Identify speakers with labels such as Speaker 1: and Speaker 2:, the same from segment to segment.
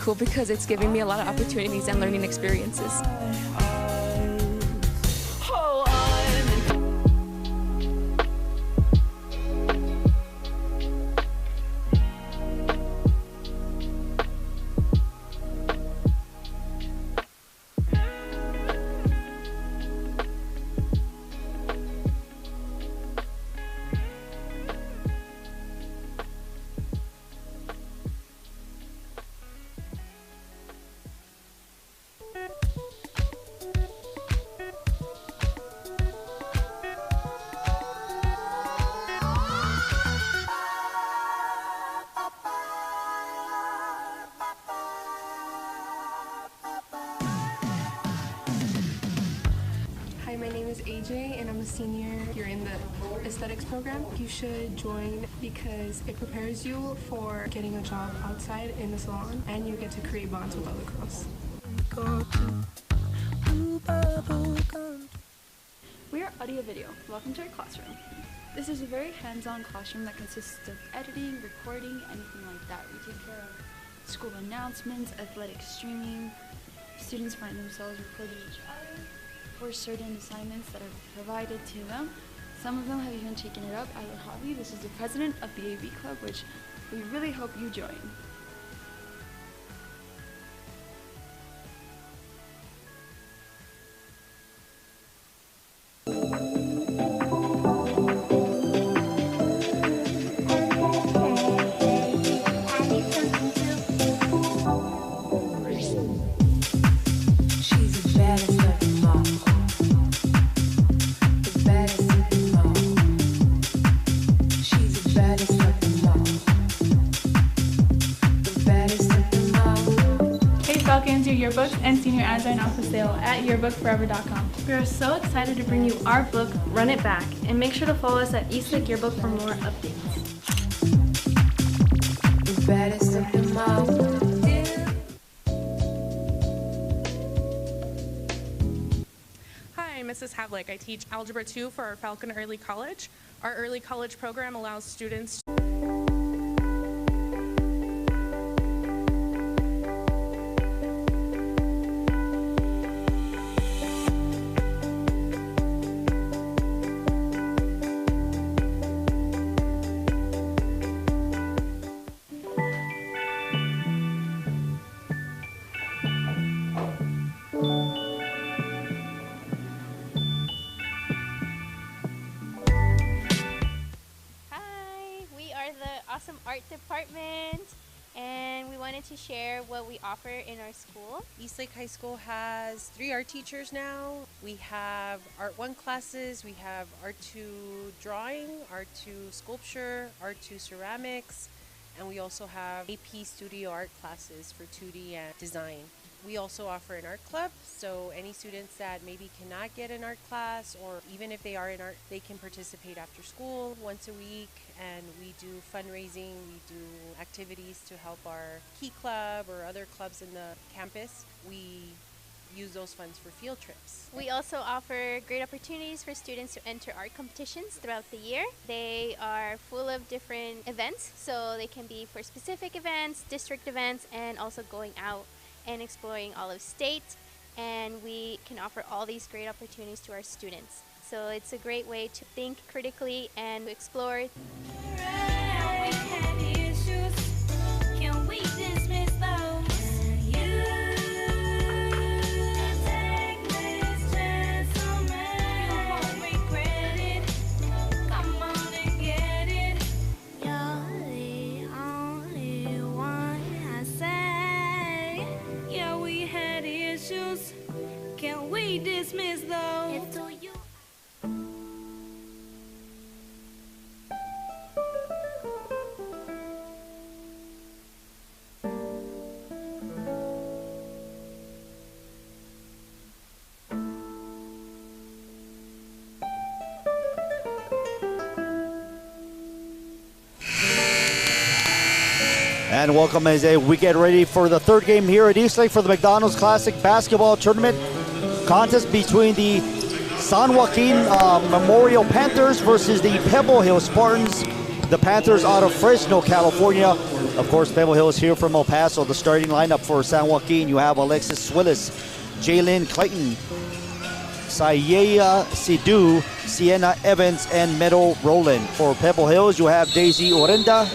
Speaker 1: Cool because it's giving me a lot of opportunities and learning experiences.
Speaker 2: Hi, my name is AJ and I'm a senior here in the aesthetics program. You should join because it prepares you for getting a job outside in the salon and you get to create bonds with other girls.
Speaker 3: We are Audio Video. Welcome to our classroom. This is a very hands-on classroom that consists of editing, recording, anything like that. We take care of school announcements, athletic streaming. Students find themselves recording each other for certain assignments that are provided to them. Some of them have even taken it up as a hobby. This is the president of the AV Club, which we really hope you join.
Speaker 4: Falcons, your yearbooks and senior ads are now for sale at yearbookforever.com.
Speaker 5: We are so excited to bring you our book, Run It Back, and make sure to follow us at Eastlake Yearbook for more updates.
Speaker 6: Hi, I'm Mrs. Havlick. I teach Algebra 2 for our Falcon Early College. Our early college program allows students
Speaker 7: awesome art department, and we wanted to share what we offer in our school.
Speaker 8: Eastlake High School has 3 art teachers now. We have Art 1 classes, we have Art 2 drawing, Art 2 sculpture, Art 2 ceramics, and we also have AP studio art classes for 2D and design. We also offer an art club, so any students that maybe cannot get an art class, or even if they are in art, they can participate after school once a week, and we do fundraising, we do activities to help our Key Club or other clubs in the campus. We use those funds for field trips.
Speaker 7: We also offer great opportunities for students to enter art competitions throughout the year. They are full of different events, so they can be for specific events, district events, and also going out and exploring all of state, and we can offer all these great opportunities to our students. So it's a great way to think critically and explore.
Speaker 9: Can we dismiss those?
Speaker 10: And welcome as we get ready for the third game here at Eastlake for the McDonald's Classic Basketball Tournament contest between the San Joaquin Memorial Panthers versus the Pebble Hill Spartans. the Panthers out of Fresno, California. Of course, Pebble Hills here from El Paso. The starting lineup for San Joaquin, you have Alexis Willis, Jalen Clayton, Sayaya Sidhu, Sienna Evans, and Meadow Rowland. For Pebble Hills, you have Daisy Orenda,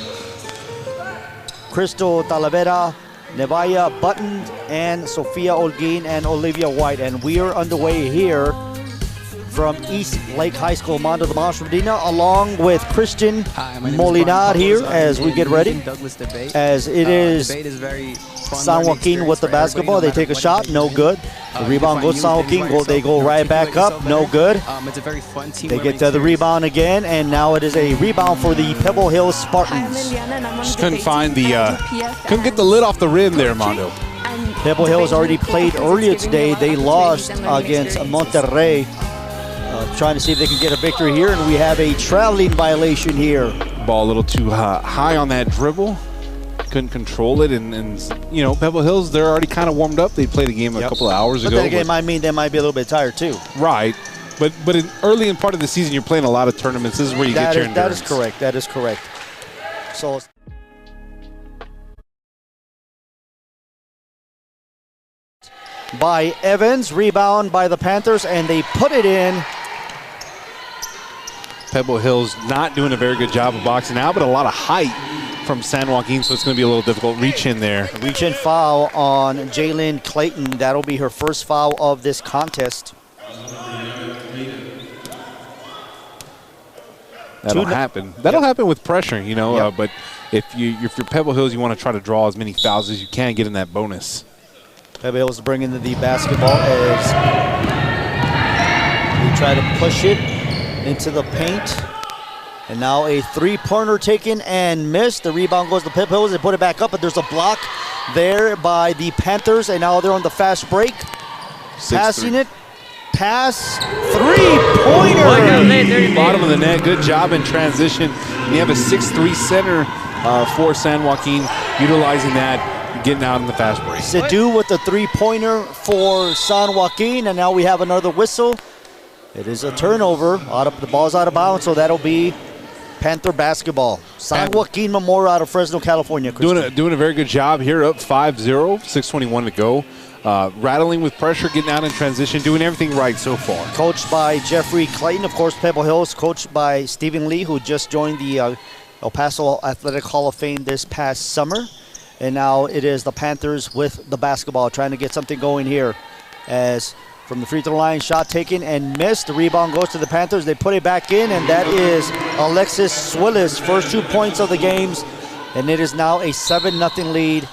Speaker 10: Crystal Talavera, Nevaya Button, and Sofia Olguin and Olivia White. And we are underway here from East Lake High School, Mondo de Medina, along with Christian Molinar here as we get ready. As it is San Joaquin with the basketball. They take a shot, no good. The rebound goes to San Joaquin, they go right back up, no good. They get to the rebound again, and now it is a rebound for the Pebble Hills Spartans.
Speaker 11: Just couldn't find the, couldn't get the lid off the rim there, Mondo.
Speaker 10: Pebble Hills already played earlier today. They lost against Monterrey. Trying to see if they can get a victory here, and we have a traveling violation here.
Speaker 11: Ball a little too high on that dribble. Couldn't control it, and you know, Pebble Hills, they're already kind of warmed up. They played a game a couple of hours ago.
Speaker 10: But then again, might mean they might be a little bit tired too.
Speaker 11: Right, but early in part of the season, you're playing a lot of tournaments. This is where you get your endurance.
Speaker 10: That is correct. That is correct. So. By Evans, rebound by the Panthers, and they put it in.
Speaker 11: Pebble Hills not doing a very good job of boxing out, but a lot of height from San Joaquin, so it's going to be a little difficult. Reach in there.
Speaker 10: Reach in foul on Jalen Clayton. That'll be her first foul of this contest.
Speaker 11: That'll happen. That'll happen with pressure, you know. But if you're Pebble Hills, you want to try to draw as many fouls as you can, get in that bonus.
Speaker 10: Pebble Hills bringing the basketball as they try to push it into the paint. And now a three-pointer taken and missed. The rebound goes to Pebble Hills. They put it back up, but there's a block there by the Panthers, and now they're on the fast break. Passing it. Pass. Three-pointer.
Speaker 11: Bottom of the net. Good job in transition. You have a 6'3" center for San Joaquin, utilizing that, getting out in the fast break.
Speaker 10: Sidhu with the three-pointer for San Joaquin, and now we have another whistle. It is a turnover. The ball's out of bounds, so that'll be Panther basketball. San Joaquin Memorial out of Fresno, California.
Speaker 11: Doing a very good job here, up 5-0, 6:21 to go. Rattling with pressure, getting out in transition, doing everything right so far.
Speaker 10: Coached by Jeffrey Clayton, of course, Pebble Hills, coached by Stephen Lee, who just joined the El Paso Athletic Hall of Fame this past summer. And now it is the Panthers with the basketball, trying to get something going here. As from the free throw line, shot taken and missed. The rebound goes to the Panthers. They put it back in, and that is Alexis Willis, first 2 points of the games. And it is now a 7-0 lead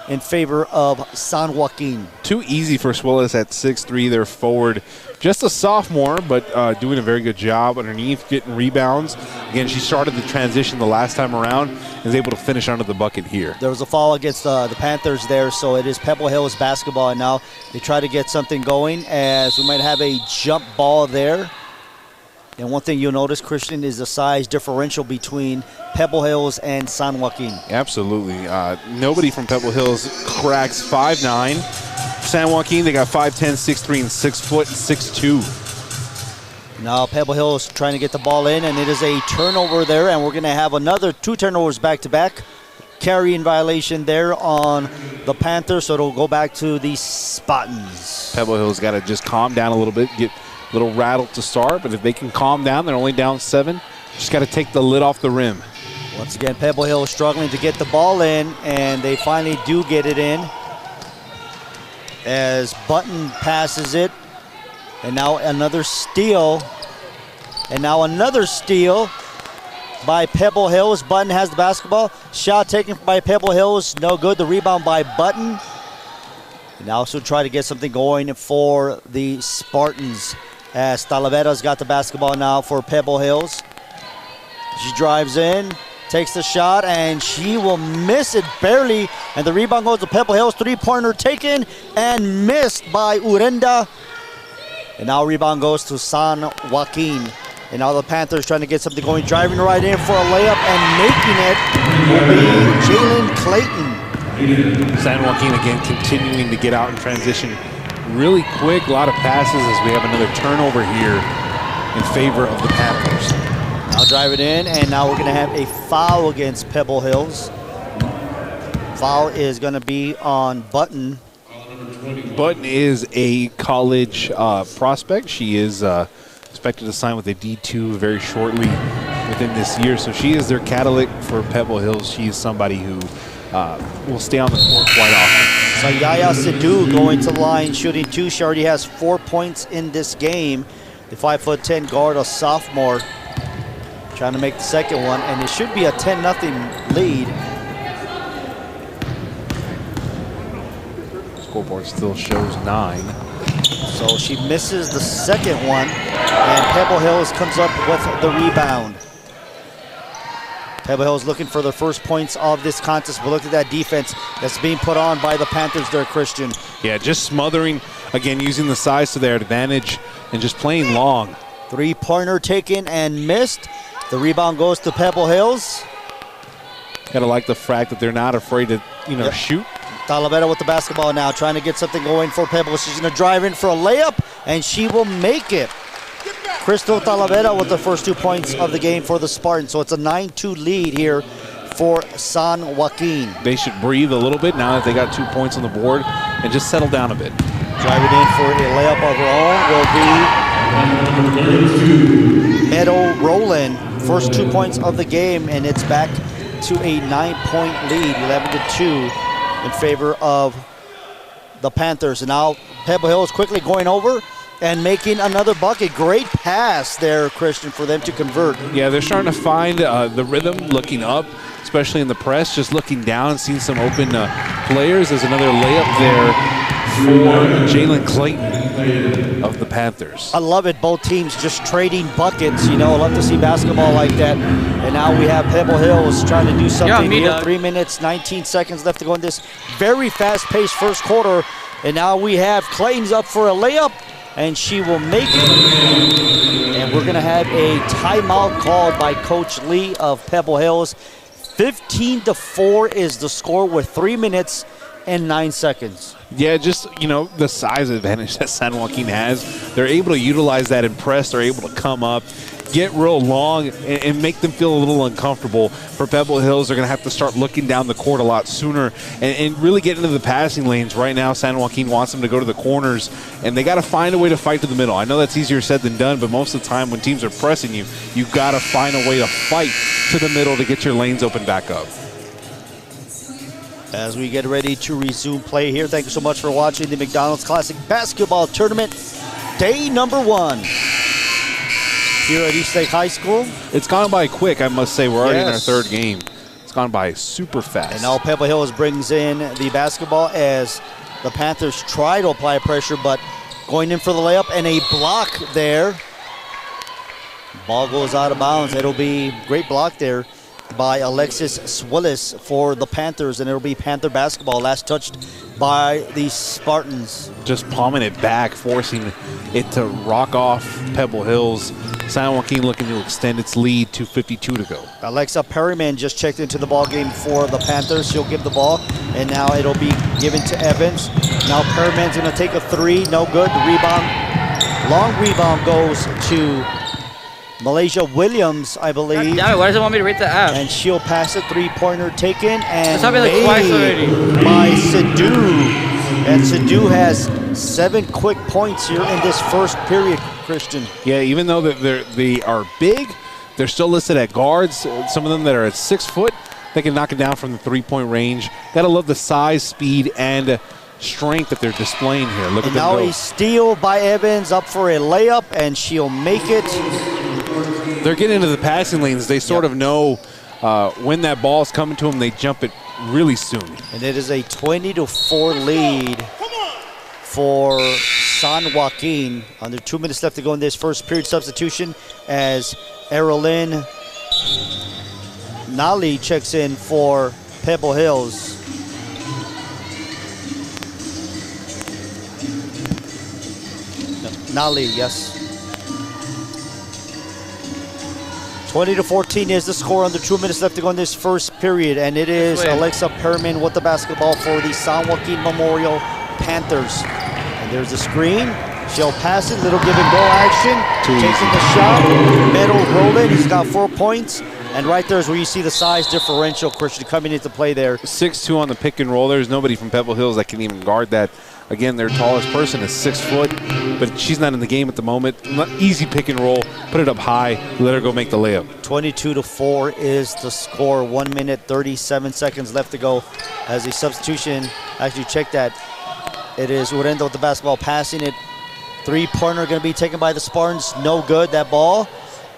Speaker 10: in favor of San Joaquin.
Speaker 11: Too easy for Swillis at 6'3", they're forward. Just a sophomore, but doing a very good job underneath, getting rebounds. Again, she started the transition the last time around and is able to finish under the bucket here.
Speaker 10: There was a foul against the Panthers there, so it is Pebble Hills basketball. And now they try to get something going, as we might have a jump ball there. And one thing you'll notice, Christian, is the size differential between Pebble Hills and San Joaquin.
Speaker 11: Absolutely. Nobody from Pebble Hills cracks 5'9". San Joaquin, they got 5'10", 6'3", and 6 foot, 6'2".
Speaker 10: Now Pebble Hills trying to get the ball in, and it is a turnover there, and we're going to have another 2 turnovers back-to-back. Carrying violation there on the Panthers, so it'll go back to the Spartans.
Speaker 11: Pebble Hills got to just calm down a little bit, get a little rattled to start, but if they can calm down, they're only down 7. Just got to take the lid off the rim.
Speaker 10: Once again, Pebble Hill struggling to get the ball in, and they finally do get it in. As Button passes it, and now another steal. And now another steal by Pebble Hills. Button has the basketball. Shot taken by Pebble Hills, no good. The rebound by Button. And also try to get something going for the Spartans, as Talavera's got the basketball now for Pebble Hills. She drives in, takes the shot, and she will miss it barely. And the rebound goes to Pebble Hills. Three-pointer taken and missed by Urenda. And now rebound goes to San Joaquin. And now the Panthers trying to get something going, driving right in for a layup, and making it will be Jalen Clayton.
Speaker 11: San Joaquin again continuing to get out in transition really quick. A lot of passes as we have another turnover here in favor of the Panthers.
Speaker 10: Now drive it in, and now we're going to have a foul against Pebble Hills. Foul is going to be on Button.
Speaker 11: Button is a college prospect. She is expected to sign with a D2 very shortly within this year. So she is their catalyst for Pebble Hills. She is somebody who will stay on the court quite often.
Speaker 10: So Yaya Sidhu going to the line, shooting 2. She already has 4 points in this game. The 5'10" guard, a sophomore, trying to make the second one, and it should be a 10-0 lead.
Speaker 11: Scoreboard still shows 9.
Speaker 10: So she misses the second one, and Pebble Hills comes up with the rebound. Pebble Hills looking for their first points of this contest, but look at that defense that's being put on by the Panthers there, Christian.
Speaker 11: Yeah, just smothering, again, using the size to their advantage and just playing long.
Speaker 10: 3-pointer taken and missed. The rebound goes to Pebble Hills.
Speaker 11: Gotta like the fact that they're not afraid to, shoot.
Speaker 10: Talavera with the basketball now, trying to get something going for Pebble. She's going to drive in for a layup, and she will make it. Crystal Talavera with the first 2 points of the game for the Spartans. So it's a 9-2 lead here for San Joaquin.
Speaker 11: They should breathe a little bit now that they got 2 points on the board and just settle down a bit.
Speaker 10: Driving in for a layup of her own will be Meadow Rowland. First 2 points of the game, and it's back to a 9-point lead, 11-2 in favor of the Panthers. And now Pebble Hills quickly going over and making another bucket. Great pass there, Christian, for them to convert.
Speaker 11: Yeah, they're starting to find the rhythm, looking up, especially in the press, just looking down, seeing some open players. There's another layup there for Jalen Clayton of the Panthers.
Speaker 10: I love it. Both teams just trading buckets. I love to see basketball like that. And now we have Pebble Hills trying to do something here. 3 minutes, 19 seconds left to go in this very fast-paced first quarter. And now we have Clayton's up for a layup, and she will make it. And we're going to have a timeout called by Coach Lee of Pebble Hills. 15-4 is the score with 3 minutes and 9 seconds.
Speaker 11: Yeah, just, the size advantage that San Joaquin has. They're able to utilize that in press. They're able to come up, get real long, and make them feel a little uncomfortable. For Pebble Hills, they're going to have to start looking down the court a lot sooner and really get into the passing lanes. Right now, San Joaquin wants them to go to the corners, and they got to find a way to fight to the middle. I know that's easier said than done, but most of the time when teams are pressing you, you've got to find a way to fight to the middle to get your lanes open back up.
Speaker 10: As we get ready to resume play here, thank you so much for watching the McDonald's Classic Basketball Tournament, day number 1 here at East Lake High School.
Speaker 11: It's gone by quick, I must say. We're already in our third game. It's gone by super fast.
Speaker 10: And now Pebble Hills brings in the basketball as the Panthers try to apply pressure, but going in for the layup and a block there. Ball goes out of bounds. It'll be great block there by Alexis Swillis for the Panthers, and it'll be Panther basketball. Last touched by the Spartans.
Speaker 11: Just palming it back, forcing it to rock off Pebble Hills. San Joaquin looking to extend its lead to 52 to go.
Speaker 10: Alexa Perryman just checked into the ball game for the Panthers. She'll give the ball, and now it'll be given to Evans. Now Perryman's going to take a 3. No good. The rebound, long rebound goes to Malaysia Williams, I believe.
Speaker 12: Damn it, why does it want me to read the app?
Speaker 10: And she'll pass a 3-pointer taken and
Speaker 12: it's happened like twice already.
Speaker 10: By Sidhu. And Sidhu has 7 quick points here in this first period, Christian.
Speaker 11: Yeah, even though they are big, they're still listed at guards. Some of them that are at 6 foot, they can knock it down from the 3-point range. Gotta love the size, speed, and strength that they're displaying here. Look at them go.
Speaker 10: Now a steal by Evans, up for a layup, and she'll make it.
Speaker 11: They're getting into the passing lanes. They sort of know when that ball's coming to them. They jump it really soon.
Speaker 10: And it is a 20-4 lead for San Joaquin. Under 2 minutes left to go in this first period. Substitution as Erilyn Nali checks in for Pebble Hills. Nali, yes. 20-14 is the score. Under 2 minutes left to go in this first period, and it is Alexa Perman with the basketball for the San Joaquin Memorial Panthers. And there's a screen. She'll pass it, little give and go action. Taking the shot, Meadow rolling, he's got 4 points. And right there is where you see the size differential, Christian, coming into play there.
Speaker 11: 6'2" on the pick and roll. There's nobody from Pebble Hills that can even guard that. Again, their tallest person is 6 foot, but she's not in the game at the moment. Easy pick and roll, put it up high, let her go make the layup.
Speaker 10: 22-4 is the score. 1 minute, 37 seconds left to go. As a substitution, actually check that. It is Urendo with the basketball, passing it. 3-pointer going to be taken by the Spartans. No good. That ball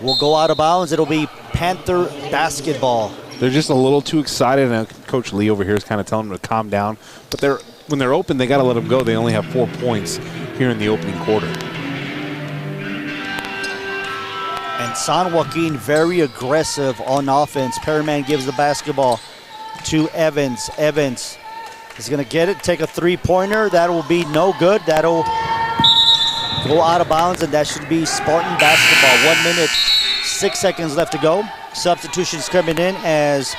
Speaker 10: will go out of bounds. It'll be Panther basketball.
Speaker 11: They're just a little too excited, and Coach Lee over here is kind of telling them to calm down. But when they're open, they got to let them go. They only have 4 points here in the opening quarter.
Speaker 10: And San Joaquin very aggressive on offense. Perryman gives the basketball to Evans. Evans is going to get it, take a 3-pointer. That will be no good. That'll go out of bounds, and that should be Spartan basketball. 1 minute, 6 seconds left to go. Substitutions coming in as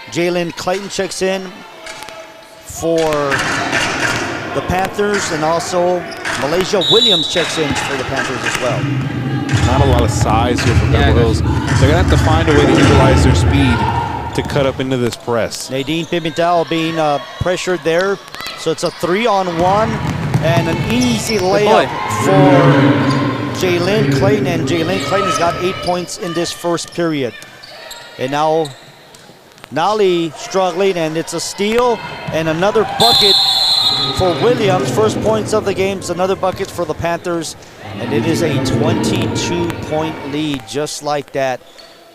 Speaker 10: Jalen Clayton checks in for the Panthers, and also Malaysia Williams checks in for the Panthers as well.
Speaker 11: Not a lot of size here for Pebble Hills. They're going to have to find a way to utilize their speed to cut up into this press.
Speaker 10: Nadine Pimentel being pressured there. So it's a 3-on-1 and an easy layup for Jalen Clayton. And Jalen Clayton has got 8 points in this first period. And now Nali struggling, and it's a steal and another bucket for Williams. First points of the game, another bucket for the Panthers. And it is a 22-point lead, just like that,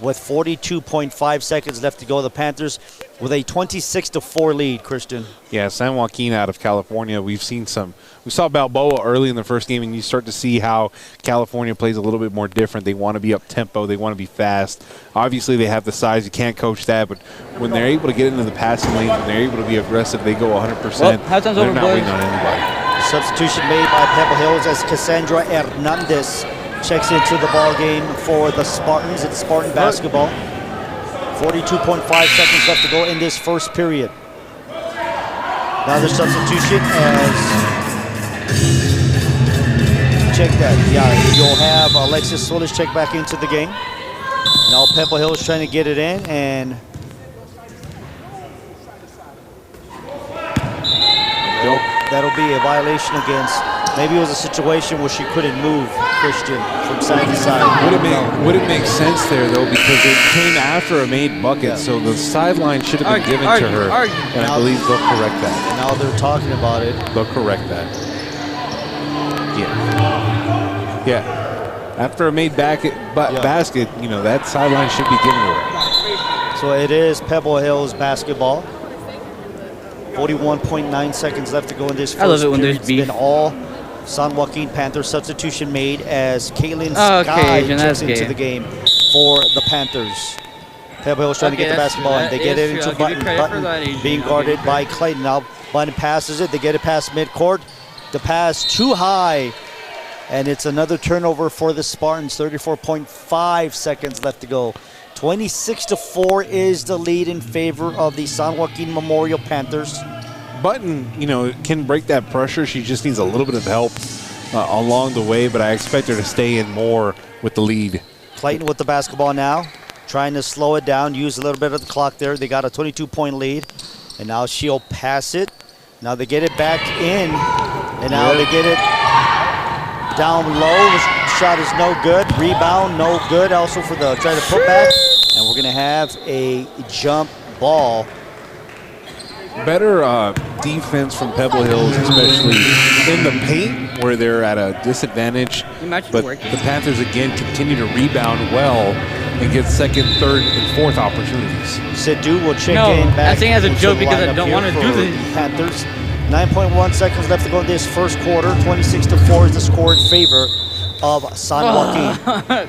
Speaker 10: with 42.5 seconds left to go. The Panthers with a 26-4 lead, Christian.
Speaker 11: Yeah, San Joaquin out of California. We saw Balboa early in the first game, and you start to see how California plays a little bit more different. They want to be up tempo. They want to be fast. Obviously, they have the size. You can't coach that, but when they're able to get into the passing lanes, when they're able to be aggressive, they go 100%.
Speaker 12: Halftime's
Speaker 11: They're
Speaker 12: over,
Speaker 11: not
Speaker 12: boys.
Speaker 11: waiting on anybody.
Speaker 10: Substitution made by Pebble Hills as Cassandra Hernandez checks into the ball game for the Spartans. It's Spartan basketball. 42.5 seconds left to go in this first period. Another substitution as, check that, yeah, you'll have Alexis Solis check back into the game. Now Pebble Hills trying to get it in, and that'll be a violation against, maybe it was a situation where she couldn't move, Christian, from side to side.
Speaker 11: Would it make sense there, though, because it came after a made bucket, so the sideline should have been given to her, and I believe they'll correct that.
Speaker 10: And now they're talking about it.
Speaker 11: They'll correct that. Yeah. After a made basket, you know, that sideline should be given to her.
Speaker 10: So it is Pebble Hills basketball. 41.9 seconds left to go in this first
Speaker 12: I love it when
Speaker 10: period.
Speaker 12: there's beef.
Speaker 10: It's been all San Joaquin Panthers. Substitution made as Kaylin
Speaker 12: Okay,
Speaker 10: Sky
Speaker 12: Asian,
Speaker 10: checks
Speaker 12: that's
Speaker 10: into
Speaker 12: gay.
Speaker 10: the game for the Panthers. Pebble Hills trying to get the basketball, and they get it into Button. Button being guarded by Clayton. Now Button passes it. They get it past midcourt. The pass too high, and it's another turnover for the Spartans. 34.5 seconds left to go. 26-4 is the lead in favor of the San Joaquin Memorial Panthers.
Speaker 11: Button, you know, can break that pressure. She just needs a little bit of help along the way, but I expect her to stay in more with the lead.
Speaker 10: Clayton with the basketball now, trying to slow it down, use a little bit of the clock there. They got a 22-point lead, and now she'll pass it. Now they get it back in, and now they get it down low. The shot is no good. Rebound, no good. Also for the try to put back, and we're going to have a jump ball.
Speaker 11: Better defense from Pebble Hills, especially in the paint where they're at a disadvantage. But the Panthers, again, continue to rebound well and get second, third, and fourth opportunities.
Speaker 10: Sidhu will check in back.
Speaker 12: I think as a
Speaker 10: into
Speaker 12: joke
Speaker 10: the
Speaker 12: because I
Speaker 10: lineup
Speaker 12: don't
Speaker 10: here
Speaker 12: want to
Speaker 10: for
Speaker 12: do this.
Speaker 10: Panthers. 9.1 seconds left to go in this first quarter. 26-4 is the score in favor of San Joaquin.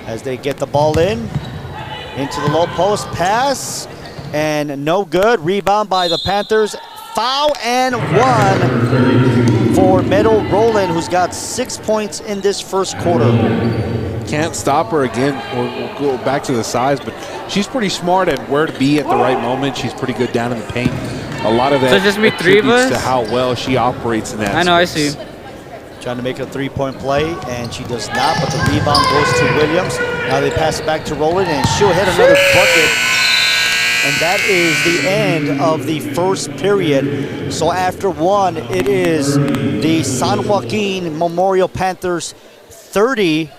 Speaker 10: As they get the ball into the low post pass, and no good. Rebound by the Panthers. Foul and one for Meadow Rowland, who's got 6 points in this first quarter.
Speaker 11: Can't stop her again. We'll go back to the size, but she's pretty smart at where to be at the right moment. She's pretty good down in the paint. A lot of that
Speaker 12: So just be three of
Speaker 11: attributes
Speaker 12: us?
Speaker 11: to how well she operates in that
Speaker 12: I know,
Speaker 11: space.
Speaker 12: I see.
Speaker 10: Trying to make a three-point play, and she does not, but the rebound goes to Williams. Now they pass it back to Rowland, and she'll hit another bucket. And that is the end of the first period. So after one, it is the San Joaquin Memorial Panthers 30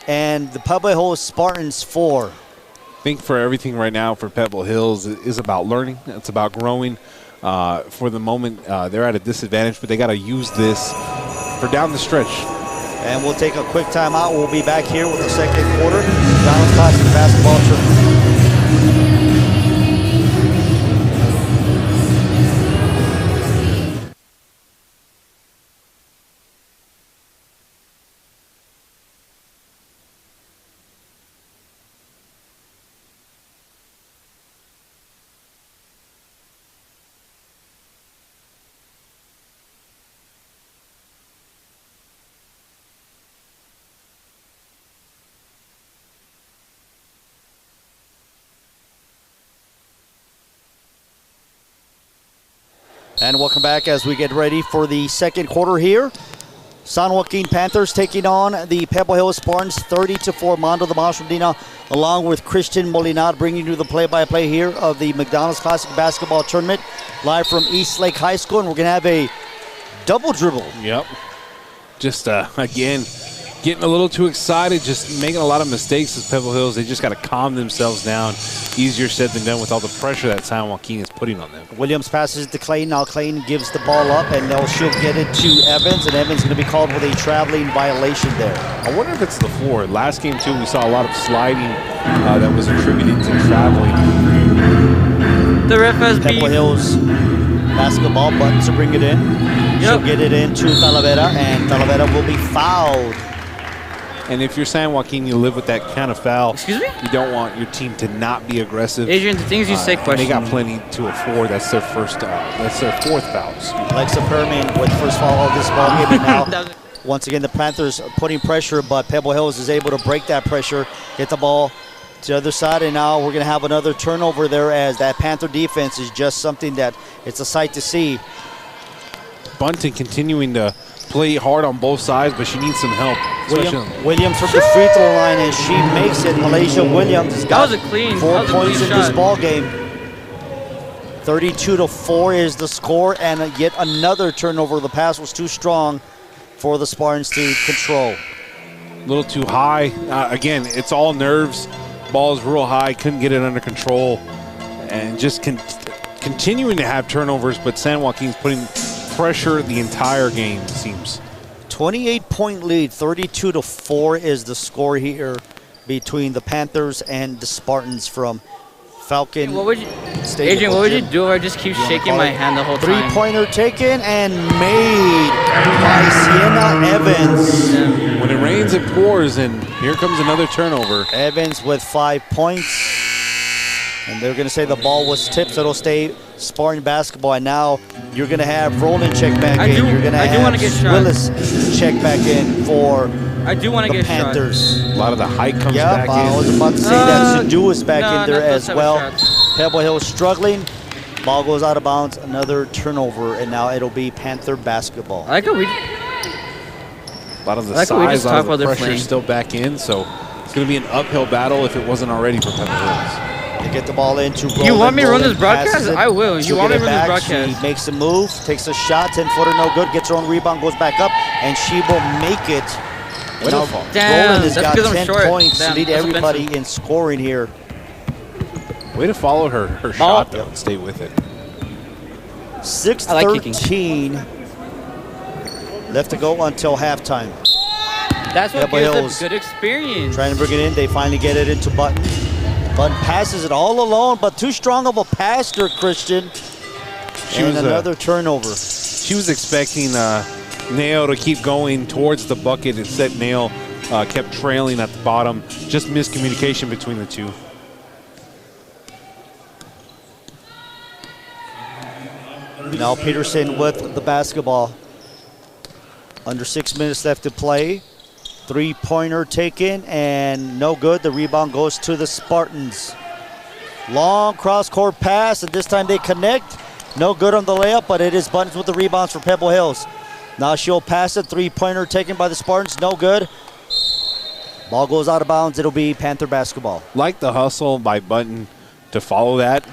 Speaker 10: and the Pebble Hills Spartans 4.
Speaker 11: I think for everything right now for Pebble Hills is about learning. It's about growing. For the moment, they're at a disadvantage, but they got to use this for down the stretch.
Speaker 10: And we'll take a quick timeout. We'll be back here with the second quarter. McDonald's Classic basketball tournament. And welcome back as we get ready for the second quarter here. San Joaquin Panthers taking on the Pebble Hills Spartans 30-4. Mondo the Medina along with Christian Molinad bringing you the play-by-play here of the McDonald's Classic Basketball Tournament live from East Lake High School. And we're going to have a double dribble.
Speaker 11: Yep. Just, again, getting a little too excited, just making a lot of mistakes as Pebble Hills. They just got to calm themselves down. Easier said than done with all the pressure that San Joaquin is putting on them.
Speaker 10: Williams passes to Clayton. Now Clayton gives the ball up, and she'll get it to Evans, and Evans going to be called with a traveling violation there.
Speaker 11: I wonder if it's the floor. Last game, too, we saw a lot of sliding that was attributed to traveling.
Speaker 12: The ref has
Speaker 10: Pebble Hills basketball, Buttons to bring it in. Yep. She'll get it into Talavera, and Talavera will be fouled.
Speaker 11: And if you're San Joaquin, you live with that kind of foul.
Speaker 12: Excuse me?
Speaker 11: You don't want your team to not be aggressive.
Speaker 12: Adrian, the things you say question.
Speaker 11: They got plenty to afford. That's their first. That's their fourth foul.
Speaker 10: Alexa Perman with first foul of this ball game. Now, once again, the Panthers putting pressure, but Pebble Hills is able to break that pressure, get the ball to the other side, and now we're going to have another turnover there as that Panther defense is just something that it's a sight to see.
Speaker 11: Bunting continuing to play hard on both sides, but she needs some help.
Speaker 10: Williams from the free throw line, and she makes it. Malaysia Williams has got 4 points in this ball game. 32-4 is the score, and yet another turnover. The pass was too strong for the Spartans to control.
Speaker 11: A little too high. Again, it's all nerves. Ball's real high, couldn't get it under control, and just continuing to have turnovers, but San Joaquin's putting pressure the entire game, it seems.
Speaker 10: 28-point lead, 32-4 is the score here between the Panthers and the Spartans from Falcon.
Speaker 12: What would you, Adrian, what would you do if I just keep shaking my hand the whole time?
Speaker 10: Three-pointer taken and made by Sienna Evans.
Speaker 12: Yeah.
Speaker 11: When it rains, it pours, and here comes another turnover.
Speaker 10: Evans with 5 points. And they're going to say the ball was tipped, so it'll stay Spartan basketball. And now you're going to have Roland check back in. You're going to have Willis check back in for the Panthers.
Speaker 11: A lot of the height comes back in.
Speaker 10: I was about to say that Sadu is back in there as well. Pebble Hill struggling. Ball goes out of bounds. Another turnover, and now it'll be Panther basketball.
Speaker 12: I like how we.
Speaker 11: A lot of the size, a lot of the pressure still back in, so it's going to be an uphill battle if it wasn't already for Pebble Hills.
Speaker 10: They get the ball into Roland.
Speaker 12: You want me to run this broadcast? I will. You want me to run this broadcast?
Speaker 10: She makes a move, takes a shot, 10-footer, no good, gets her own rebound, goes back up, and she will make it. Roland has got 10 points to lead everybody in scoring here.
Speaker 11: Way to follow her shot, though, and stay with it.
Speaker 10: 6:13 left to go until halftime.
Speaker 12: That's what gives a good experience.
Speaker 10: Trying to bring it in. They finally get it into Button. Button passes it all alone, but too strong of a passer, Christian. And another turnover.
Speaker 11: She was expecting Nail to keep going towards the bucket. Instead, Nail kept trailing at the bottom. Just miscommunication between the two.
Speaker 10: Now Peterson with the basketball. Under 6 minutes left to play. Three-pointer taken and no good. The rebound goes to the Spartans. Long cross-court pass, and this time they connect. No good on the layup, but it is Buttons with the rebounds for Pebble Hills. Now she'll pass it. Three-pointer taken by the Spartans. No good. Ball goes out of bounds. It'll be Panther basketball.
Speaker 11: Like the hustle by Button to follow that.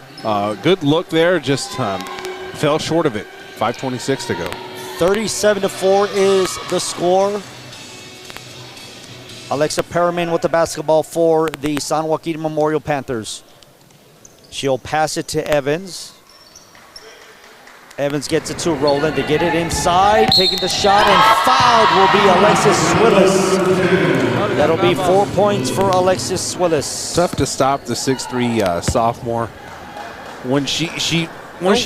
Speaker 11: Good look there. Just fell short of it. 5:26 to go.
Speaker 10: 37-4 is the score. Alexa Perriman with the basketball for the San Joaquin Memorial Panthers. She'll pass it to Evans. Evans gets it to Roland to get it inside, taking the shot, and fouled will be Alexis Swillis. That'll be 4 points for Alexis Swillis.
Speaker 11: Tough to stop the 6'3" sophomore. When she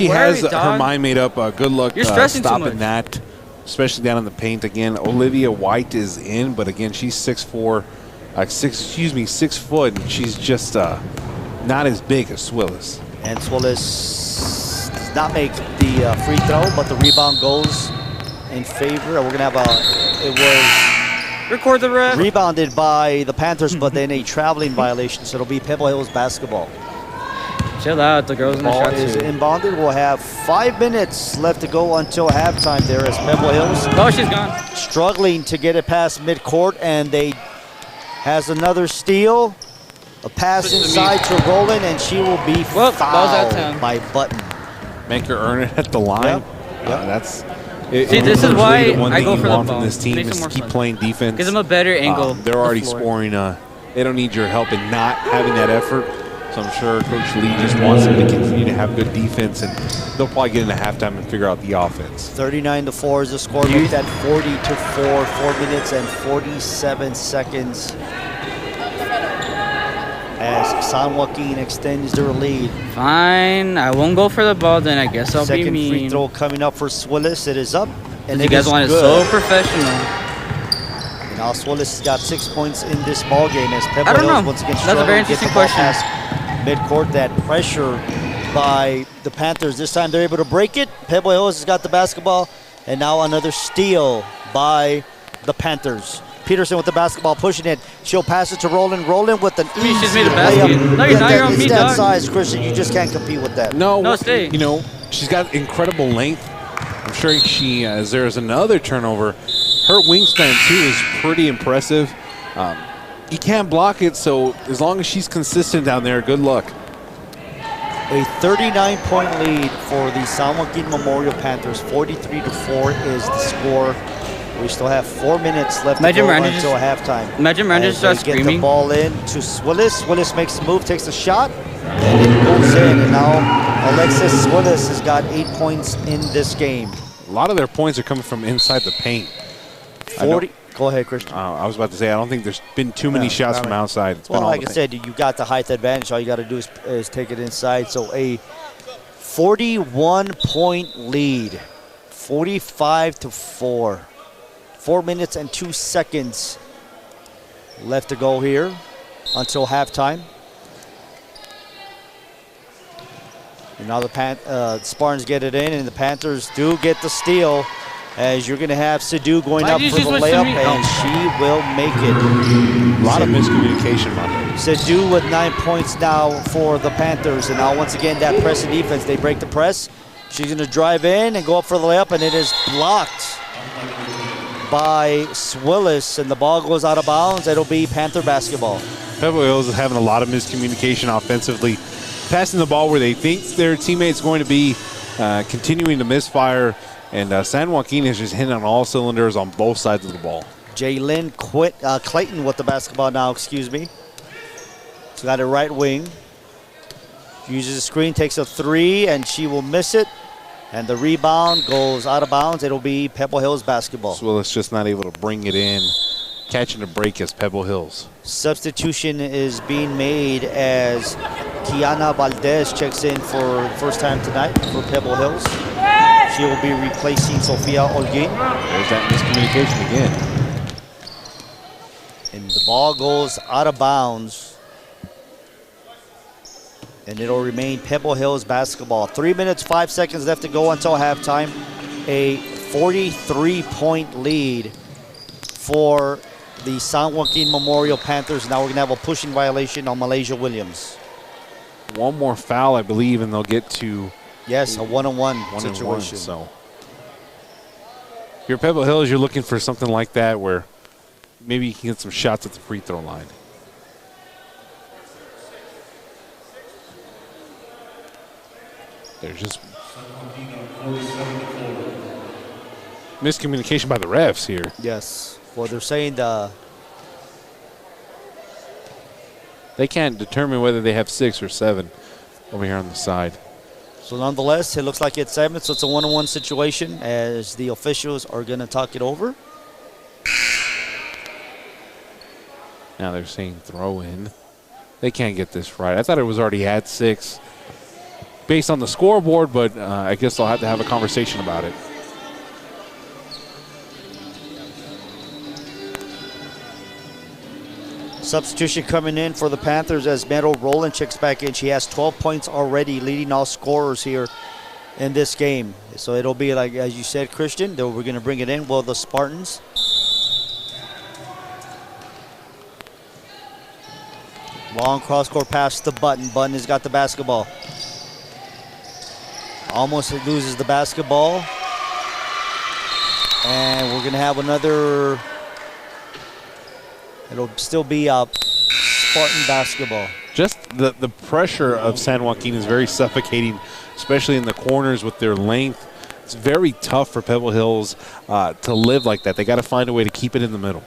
Speaker 11: has her mind made up, good luck stopping that, especially down in the paint. Again, Olivia White is in, but again, she's 6'4", 6 foot, and she's just not as big as Swillis.
Speaker 10: And Swillis does not make the free throw, but the rebound goes in favor. We're gonna have it was
Speaker 12: record the ref.
Speaker 10: Rebounded by the Panthers, but then a traveling violation, so it'll be Pebble Hills basketball.
Speaker 12: Chill out, the girls in the
Speaker 10: Ball
Speaker 12: shot
Speaker 10: is
Speaker 12: too.
Speaker 10: inbounded. We'll have 5 minutes left to go until halftime there as Pebble Hills.
Speaker 12: Oh, she's gone.
Speaker 10: Struggling to get it past midcourt, and they has another steal. A pass inside to Roland, and she will be fouled by Button.
Speaker 11: Make her earn it at the line.
Speaker 10: Yep.
Speaker 11: That's.
Speaker 12: See, this is why I go for the ball.
Speaker 11: From this team is to keep playing defense.
Speaker 12: Gives them a better angle.
Speaker 11: They're already scoring. They don't need your help in not having that effort. So I'm sure Coach Lee just wants them to continue to have good defense, and they'll probably get into halftime and figure out the offense.
Speaker 10: 39-4 is the score. Looked at 40-4, 4 minutes and 47 seconds. As San Joaquin extends their lead.
Speaker 12: Fine, I won't go for the ball, then I guess I'll be mean.
Speaker 10: Second free throw coming up for Swillis. It is up. And
Speaker 12: you guys want it so professional.
Speaker 10: And now Swillis has got 6 points in this ball game as Pebble
Speaker 12: I don't
Speaker 10: Hills
Speaker 12: know.
Speaker 10: once again
Speaker 12: That's a very interesting question.
Speaker 10: Midcourt, that pressure by the Panthers. This time they're able to break it. Pebble Hills has got the basketball. And now another steal by the Panthers. Peterson with the basketball, pushing it. She'll pass it to Roland. Roland with an easy layup.
Speaker 12: No, you're on me,
Speaker 10: that
Speaker 12: dog.
Speaker 10: size, Christian. You just can't compete with that.
Speaker 11: No,
Speaker 12: stay.
Speaker 11: You know, she's got incredible length. I'm sure she, as there's another turnover, her wingspan too is pretty impressive. You can't block it, so as long as she's consistent down there, good luck.
Speaker 10: A 39-point lead for the San Joaquin Memorial Panthers. 43-4 is the score. We still have 4 minutes left to go until halftime.
Speaker 12: Imagine Miranda starts screaming.
Speaker 10: Get the ball in to Swillis. Swillis makes the move, takes the shot, and it goes in. And now Alexis Swillis has got 8 points in this game.
Speaker 11: A lot of their points are coming from inside the paint.
Speaker 10: 40. Go ahead, Christian.
Speaker 11: I was about to say, I don't think there's been too many shots from outside. It's
Speaker 10: well,
Speaker 11: been all
Speaker 10: like I said, you got the height advantage. All you got to do is take it inside. So a 41-point lead, 45-4. 4 minutes and 2 seconds left to go here until halftime. And now the Spartans get it in, and the Panthers do get the steal, as you're going to have Sidhu going up for the layup, and she will make it.
Speaker 11: A lot of miscommunication on her.
Speaker 10: Sidhu with 9 points now for the Panthers, and now once again that press and defense. They break the press. She's going to drive in and go up for the layup, and it is blocked by Swillis, and the ball goes out of bounds. It'll be Panther basketball.
Speaker 11: Pebble Hills is having a lot of miscommunication offensively, passing the ball where they think their teammate's going to be, continuing to misfire, and San Joaquin is just hitting on all cylinders on both sides of the ball.
Speaker 10: Jaylyn Clayton with the basketball now, excuse me. She's got a right wing. Uses the screen, takes a three, and she will miss it. And the rebound goes out of bounds. It'll be Pebble Hills basketball.
Speaker 11: Swillis just not able to bring it in. Catching a break as Pebble Hills.
Speaker 10: Substitution is being made as Kiana Valdez checks in for the first time tonight for Pebble Hills. She will be replacing Sofia Olguin.
Speaker 11: There's that miscommunication again.
Speaker 10: And the ball goes out of bounds. And it'll remain Pebble Hills basketball. 3 minutes, 5 seconds left to go until halftime. A 43-point lead for the San Joaquin Memorial Panthers. Now we're going to have a pushing violation on Malaysia Williams.
Speaker 11: One more foul, I believe, and they'll get to...
Speaker 10: Yes, a one-on-one situation.
Speaker 11: So If you're Pebble Hills, you're looking for something like that where maybe you can get some shots at the free throw line. There's just miscommunication by the refs here.
Speaker 10: Yes. Well, they're saying
Speaker 11: they can't determine whether they have 6 or 7 over here on the side.
Speaker 10: So nonetheless, it looks like it's 7, so it's a 1-on-1 situation as the officials are going to talk it over.
Speaker 11: Now they're saying throw in. They can't get this right. I thought it was already at 6 based on the scoreboard, but I guess I'll have to have a conversation about it.
Speaker 10: Substitution coming in for the Panthers as Meadow Rowland checks back in. She has 12 points already, leading all scorers here in this game. So it'll be like, as you said, Christian, that we're going to bring it in. Well, the Spartans. Long cross-court pass to Button. Button has got the basketball. Almost loses the basketball. And we're going to have another... It'll still be Spartan basketball.
Speaker 11: Just the pressure of San Joaquin is very suffocating, especially in the corners with their length. It's very tough for Pebble Hills to live like that. They got to find a way to keep it in the middle.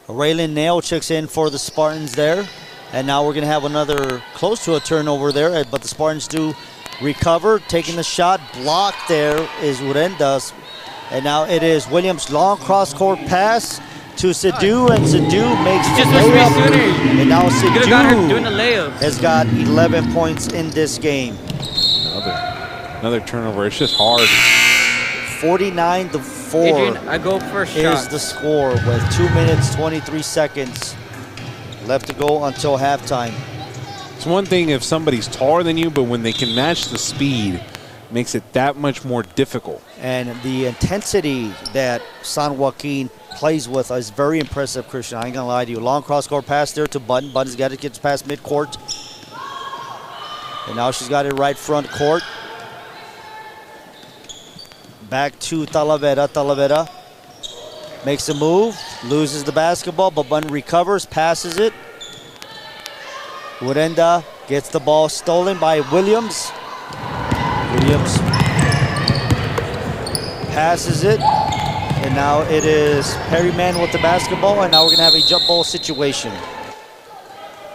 Speaker 10: Raylan Nail checks in for the Spartans there. And now we're going to have another close to a turnover there, but the Spartans do recover. Taking the shot, blocked there is Urendas. And now it is Williams' long cross-court pass to Sidhu, and Sidhu makes the layup. And now Sidhu has got 11 points in this game.
Speaker 11: Another turnover. It's just hard.
Speaker 10: 49-4
Speaker 12: Adrian, I go first
Speaker 10: is
Speaker 12: shot.
Speaker 10: the score with 2 minutes, 23 seconds left to go until halftime.
Speaker 11: It's one thing if somebody's taller than you, but when they can match the speed, it makes it that much more difficult.
Speaker 10: And the intensity that San Joaquin plays with is very impressive, Christian. I ain't gonna lie to you. Long cross-court pass there to Button. Button's got to get past midcourt. And now she's got it right front court. Back to Talavera. Talavera makes a move, loses the basketball, but Button recovers, passes it. Urenda gets the ball stolen by Williams. Williams passes it. And now it is Perryman with the basketball, and now we're going to have a jump ball situation.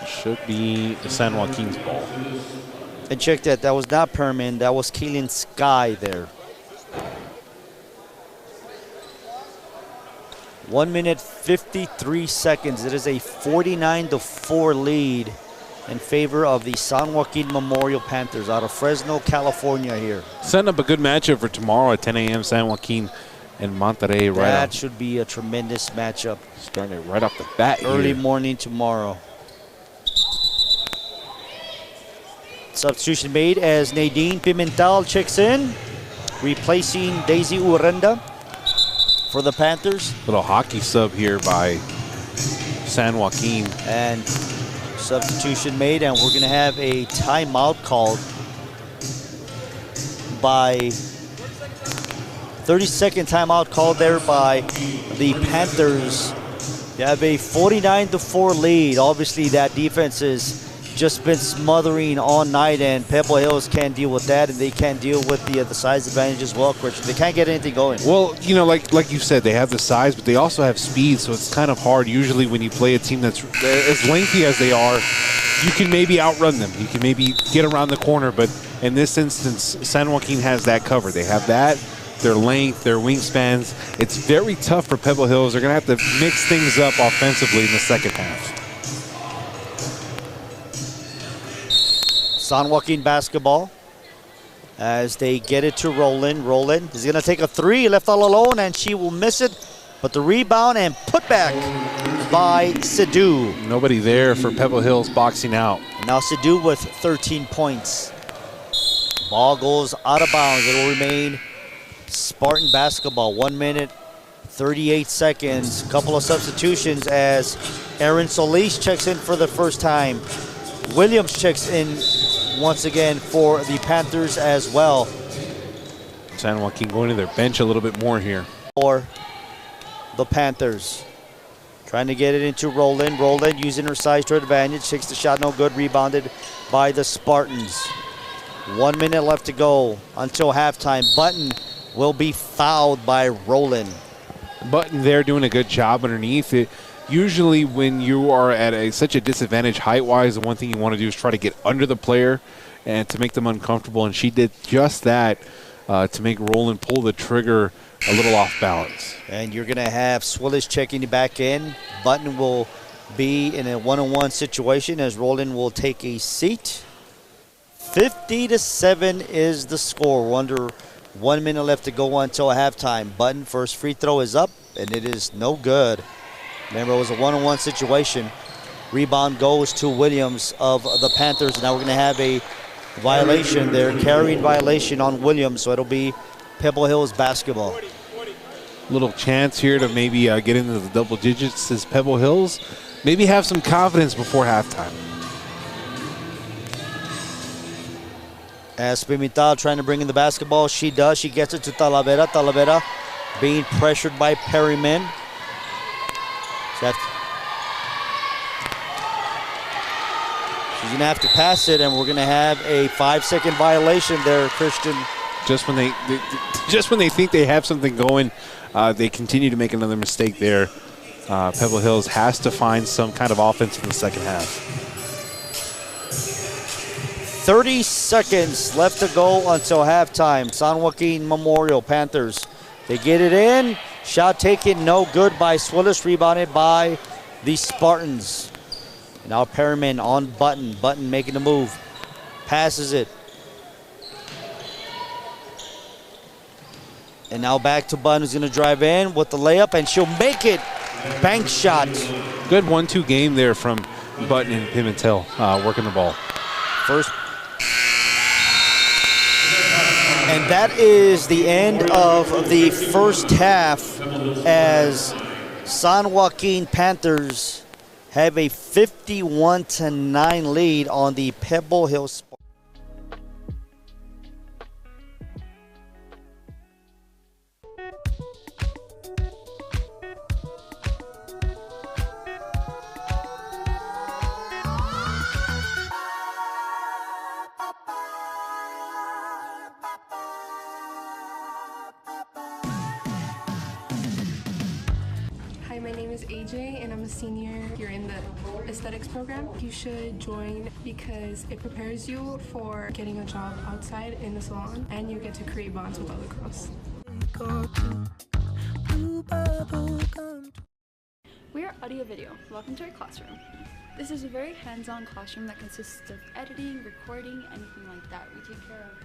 Speaker 11: Should be San Joaquin's ball.
Speaker 10: And check that, that was not Perryman, that was Keelan Sky there. 1 minute, 53 seconds. It is a 49-4 lead in favor of the San Joaquin Memorial Panthers out of Fresno, California here.
Speaker 11: Setting up a good matchup for tomorrow at 10 a.m. San Joaquin and Monterrey.
Speaker 10: That should be a tremendous matchup.
Speaker 11: Starting it right off the bat
Speaker 10: early
Speaker 11: here.
Speaker 10: morning tomorrow. Substitution made as Nadine Pimentel checks in, replacing Daisy Urenda for the Panthers.
Speaker 11: Little hockey sub here by San Joaquin.
Speaker 10: And substitution made, and we're going to have a timeout called by 30-second timeout called there by the Panthers. They have a 49-4 lead. Obviously, that defense has just been smothering all night, and Pebble Hills can't deal with that, and they can't deal with the size advantage as well, Christian. They can't get anything going.
Speaker 11: Well, you know, like you said, they have the size, but they also have speed, so it's kind of hard usually when you play a team that's as lengthy as they are. You can maybe outrun them. You can maybe get around the corner, but in this instance, San Joaquin has that covered. They have that, their length, their wingspans. It's very tough for Pebble Hills. They're going to have to mix things up offensively in the second half.
Speaker 10: San Joaquin basketball as they get it to Rowland. Rowland is going to take a three, left all alone, and she will miss it. But the rebound and put back by Sidhu.
Speaker 11: Nobody there for Pebble Hills boxing out.
Speaker 10: Now Sidhu with 13 points. Ball goes out of bounds. It will remain Spartan basketball. 1 minute, 38 seconds. Couple of substitutions as Aaron Solis checks in for the first time. Williams checks in once again for the Panthers as well.
Speaker 11: San Joaquin going to their bench a little bit more here.
Speaker 10: Or the Panthers. Trying to get it into Roland. Roland using her size to her advantage. Takes the shot, no good. Rebounded by the Spartans. 1 minute left to go until halftime. Button will be fouled by Roland.
Speaker 11: Button there doing a good job underneath it. Usually when you are at such a disadvantage height-wise, the one thing you want to do is try to get under the player and to make them uncomfortable, and she did just that to make Roland pull the trigger a little off balance.
Speaker 10: And you're going to have Swillis checking it back in. Button will be in a one-on-one situation as Roland will take a seat. 50-7 is the score. We're under 1 minute left to go until halftime. Button first free throw is up, and it is no good. Remember, it was a one-on-one situation. Rebound goes to Williams of the Panthers. Now we're going to have a violation there, carried violation on Williams, so it'll be Pebble Hills basketball.
Speaker 11: Little chance here to maybe get into the double digits as Pebble Hills. Maybe have some confidence before halftime.
Speaker 10: As Pimentel trying to bring in the basketball, she does. She gets it to Talavera. Talavera being pressured by Perryman. She's going to have to pass it, and we're going to have a 5-second violation there, Christian.
Speaker 11: Just when they think they have something going, they continue to make another mistake there. Pebble Hills has to find some kind of offense in the second half.
Speaker 10: 30 seconds left to go until halftime. San Joaquin Memorial Panthers. They get it in. Shot taken, no good by Swillis. Rebounded by the Spartans. Now Perryman on Button. Button making the move. Passes it. And now back to Button, who's going to drive in with the layup, and she'll make it. Bank shot.
Speaker 11: Good 1-2 game there from Button and Pimentel working the ball.
Speaker 10: First. And that is the end of the first half as San Joaquin Panthers have a 51-9 lead on the Pebble Hill Spartans.
Speaker 2: Hi, my name is AJ and I'm a senior. You're in the aesthetics program. You should join because it prepares you for getting a job outside in the salon, and you get to create bonds with other girls.
Speaker 3: We are Audio Video. Welcome to our classroom. This is a very hands-on classroom that consists of editing, recording, anything like that. We take care of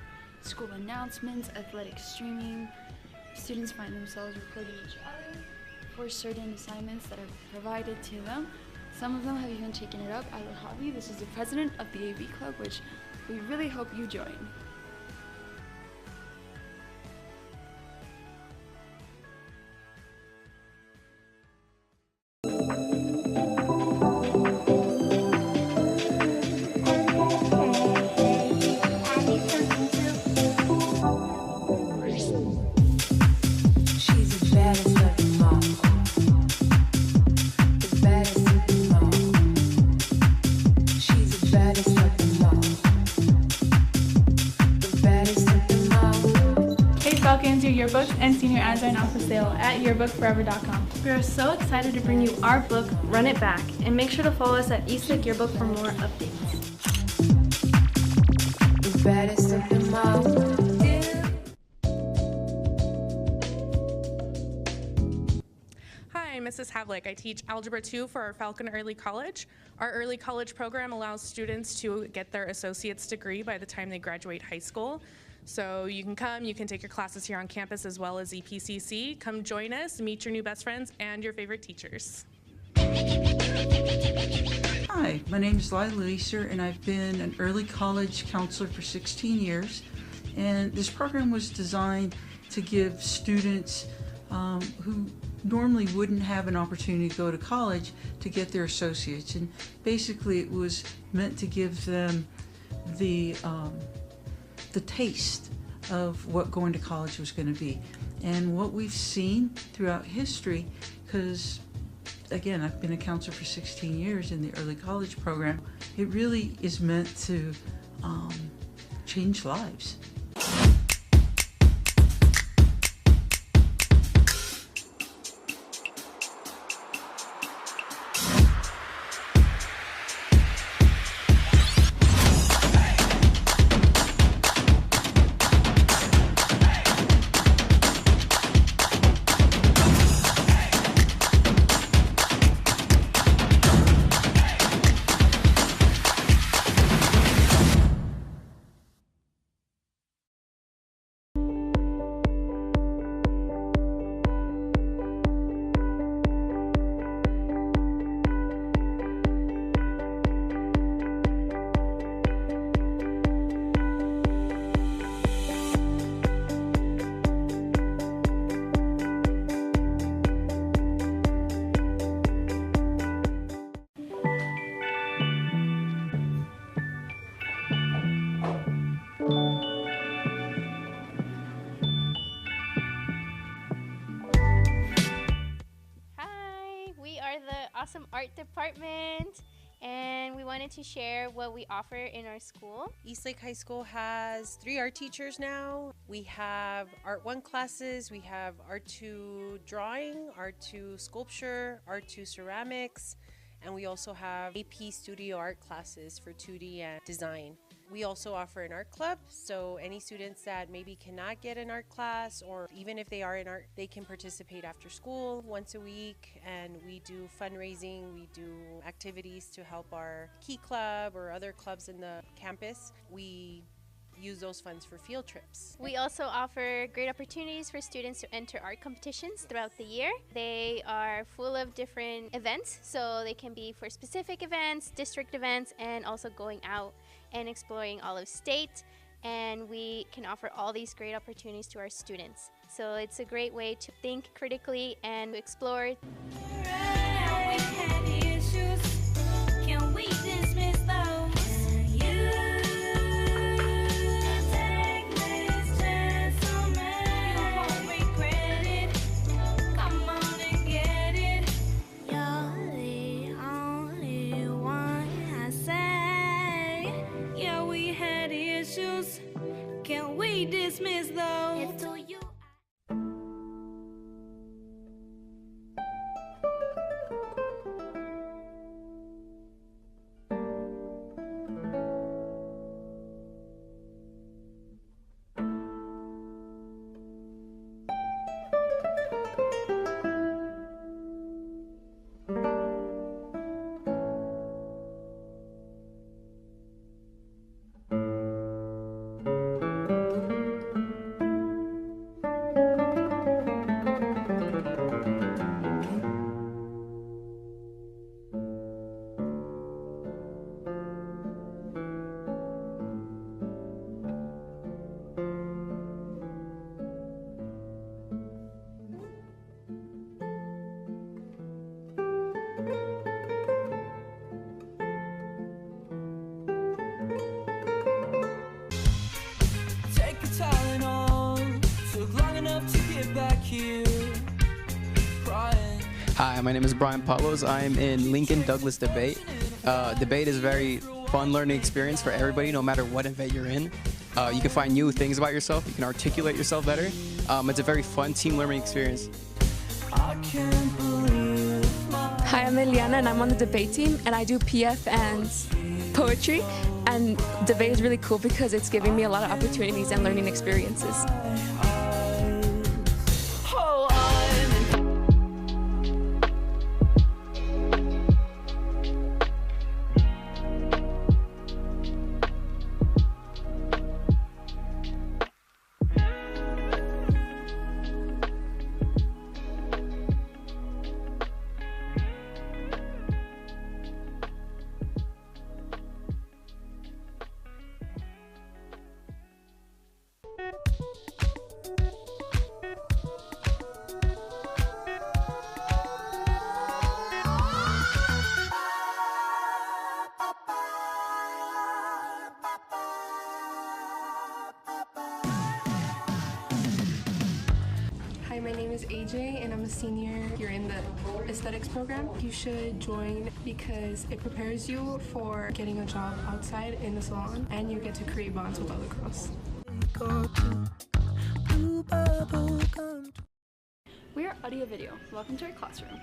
Speaker 3: school announcements, athletic streaming. Students find themselves recording each other for certain assignments that are provided to them. Some of them have even taken it up. Ala Javi, this is the president of the AV Club, which we really hope you join.
Speaker 4: Your yearbooks and senior ads are now for sale at yearbookforever.com.
Speaker 5: We are so excited to bring you our book, Run It Back, and make sure to follow us at Eastlake Yearbook for more updates.
Speaker 6: Hi, Mrs. Havlick. I teach Algebra 2 for our Falcon Early College. Our early college program allows students to get their associate's degree by the time they graduate high school. So you can come, you can take your classes here on campus as well as EPCC. Come join us, meet your new best friends and your favorite teachers.
Speaker 13: Hi, my name is Lila Leeser, and I've been an early college counselor for 16 years. And this program was designed to give students who normally wouldn't have an opportunity to go to college to get their associates. And basically it was meant to give them the taste of what going to college was going to be. And what we've seen throughout history, because, again, I've been a counselor for 16 years in the early college program. It really is meant to change lives.
Speaker 7: Awesome art department, and we wanted to share what we offer in our school.
Speaker 8: Eastlake High School has 3 art teachers now. We have Art 1 classes, we have Art 2 drawing, Art 2 sculpture, Art 2 ceramics, and we also have AP studio art classes for 2D and design. We also offer an art club, so any students that maybe cannot get an art class, or even if they are in art, they can participate after school once a week, and we do fundraising, we do activities to help our Key Club or other clubs in the campus. We use those funds for field trips.
Speaker 7: We also offer great opportunities for students to enter art competitions throughout the year. They are full of different events, so they can be for specific events, district events, and also going out and exploring all of state. And we can offer all these great opportunities to our students. So it's a great way to think critically and explore.
Speaker 9: Can we dismiss those?
Speaker 14: Hi, my name is Brian Pablos. I'm in Lincoln Douglas Debate. Debate is a very fun learning experience for everybody, no matter what event you're in. You can find new things about yourself. You can articulate yourself better. It's a very fun team learning experience.
Speaker 1: Hi, I'm Eliana, and I'm on the debate team, and I do PF and poetry. And debate is really cool because it's giving me a lot of opportunities and learning experiences.
Speaker 2: you're in the aesthetics program, you should join because it prepares you for getting a job outside in the salon, and you get to create bonds with other girls.
Speaker 3: We are Audio Video. Welcome to our classroom.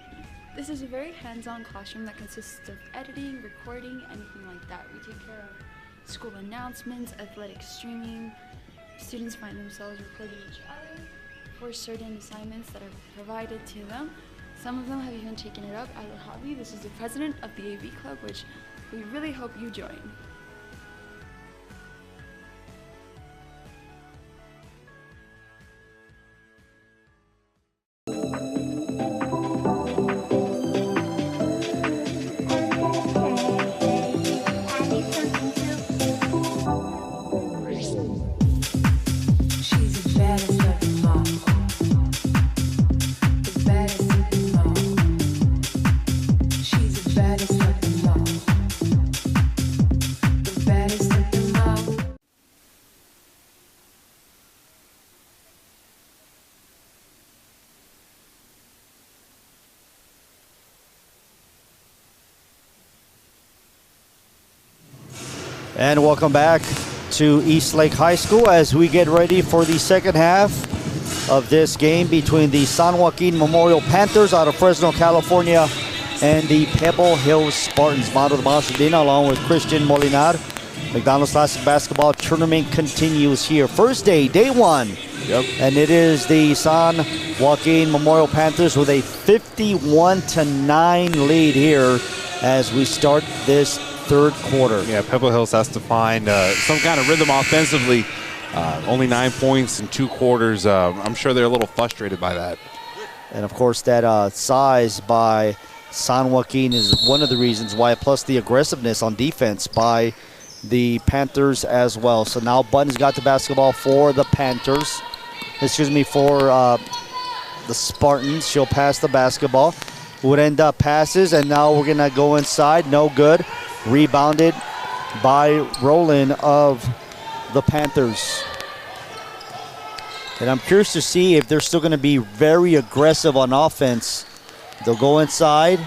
Speaker 3: This is a very hands-on classroom that consists of editing, recording, anything like that. We take care of school announcements, athletic streaming. Students find themselves recording each other for certain assignments that are provided to them. Some of them have even taken it up as a hobby. This is the president of the AV Club, which we really hope you join.
Speaker 10: And welcome back to Eastlake High School as we get ready for the second half of this game between the San Joaquin Memorial Panthers out of Fresno, California, and the Pebble Hills Spartans. Mado de Masadena along with Christian Molinar. McDonald's Classic Basketball Tournament continues here. First day, day one.
Speaker 11: Yep.
Speaker 10: And it is the San Joaquin Memorial Panthers with a 51-9 lead here as we start this third quarter.
Speaker 11: Yeah, Pebble Hills has to find some kind of rhythm offensively. Only 9 points in 2 quarters. I'm sure they're a little frustrated by that.
Speaker 10: And of course that size by San Joaquin is one of the reasons why, plus the aggressiveness on defense by the Panthers as well. So now Button's got the basketball for the Panthers. Excuse me, for the Spartans. She'll pass the basketball. Would end up passes, and now we're gonna go inside. No good. Rebounded by Roland of the Panthers. And I'm curious to see if they're still going to be very aggressive on offense. They'll go inside,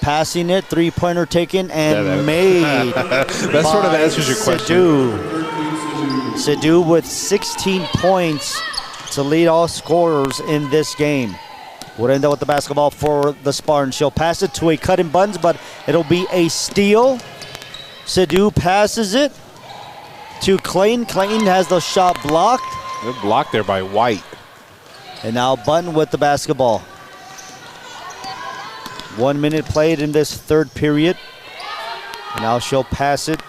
Speaker 10: passing it, three-pointer taken, and made.
Speaker 11: That sort of answers your question.
Speaker 10: Sidhu with 16 points to lead all scorers in this game. Would end up with the basketball for the Spartans. She'll pass it to a Cutting Buttons, but it'll be a steal. Sidhu passes it to Clayton. Clayton has the shot blocked.
Speaker 11: They're blocked there by White.
Speaker 10: And now Button with the basketball. 1 minute played in this third period. And now she'll pass it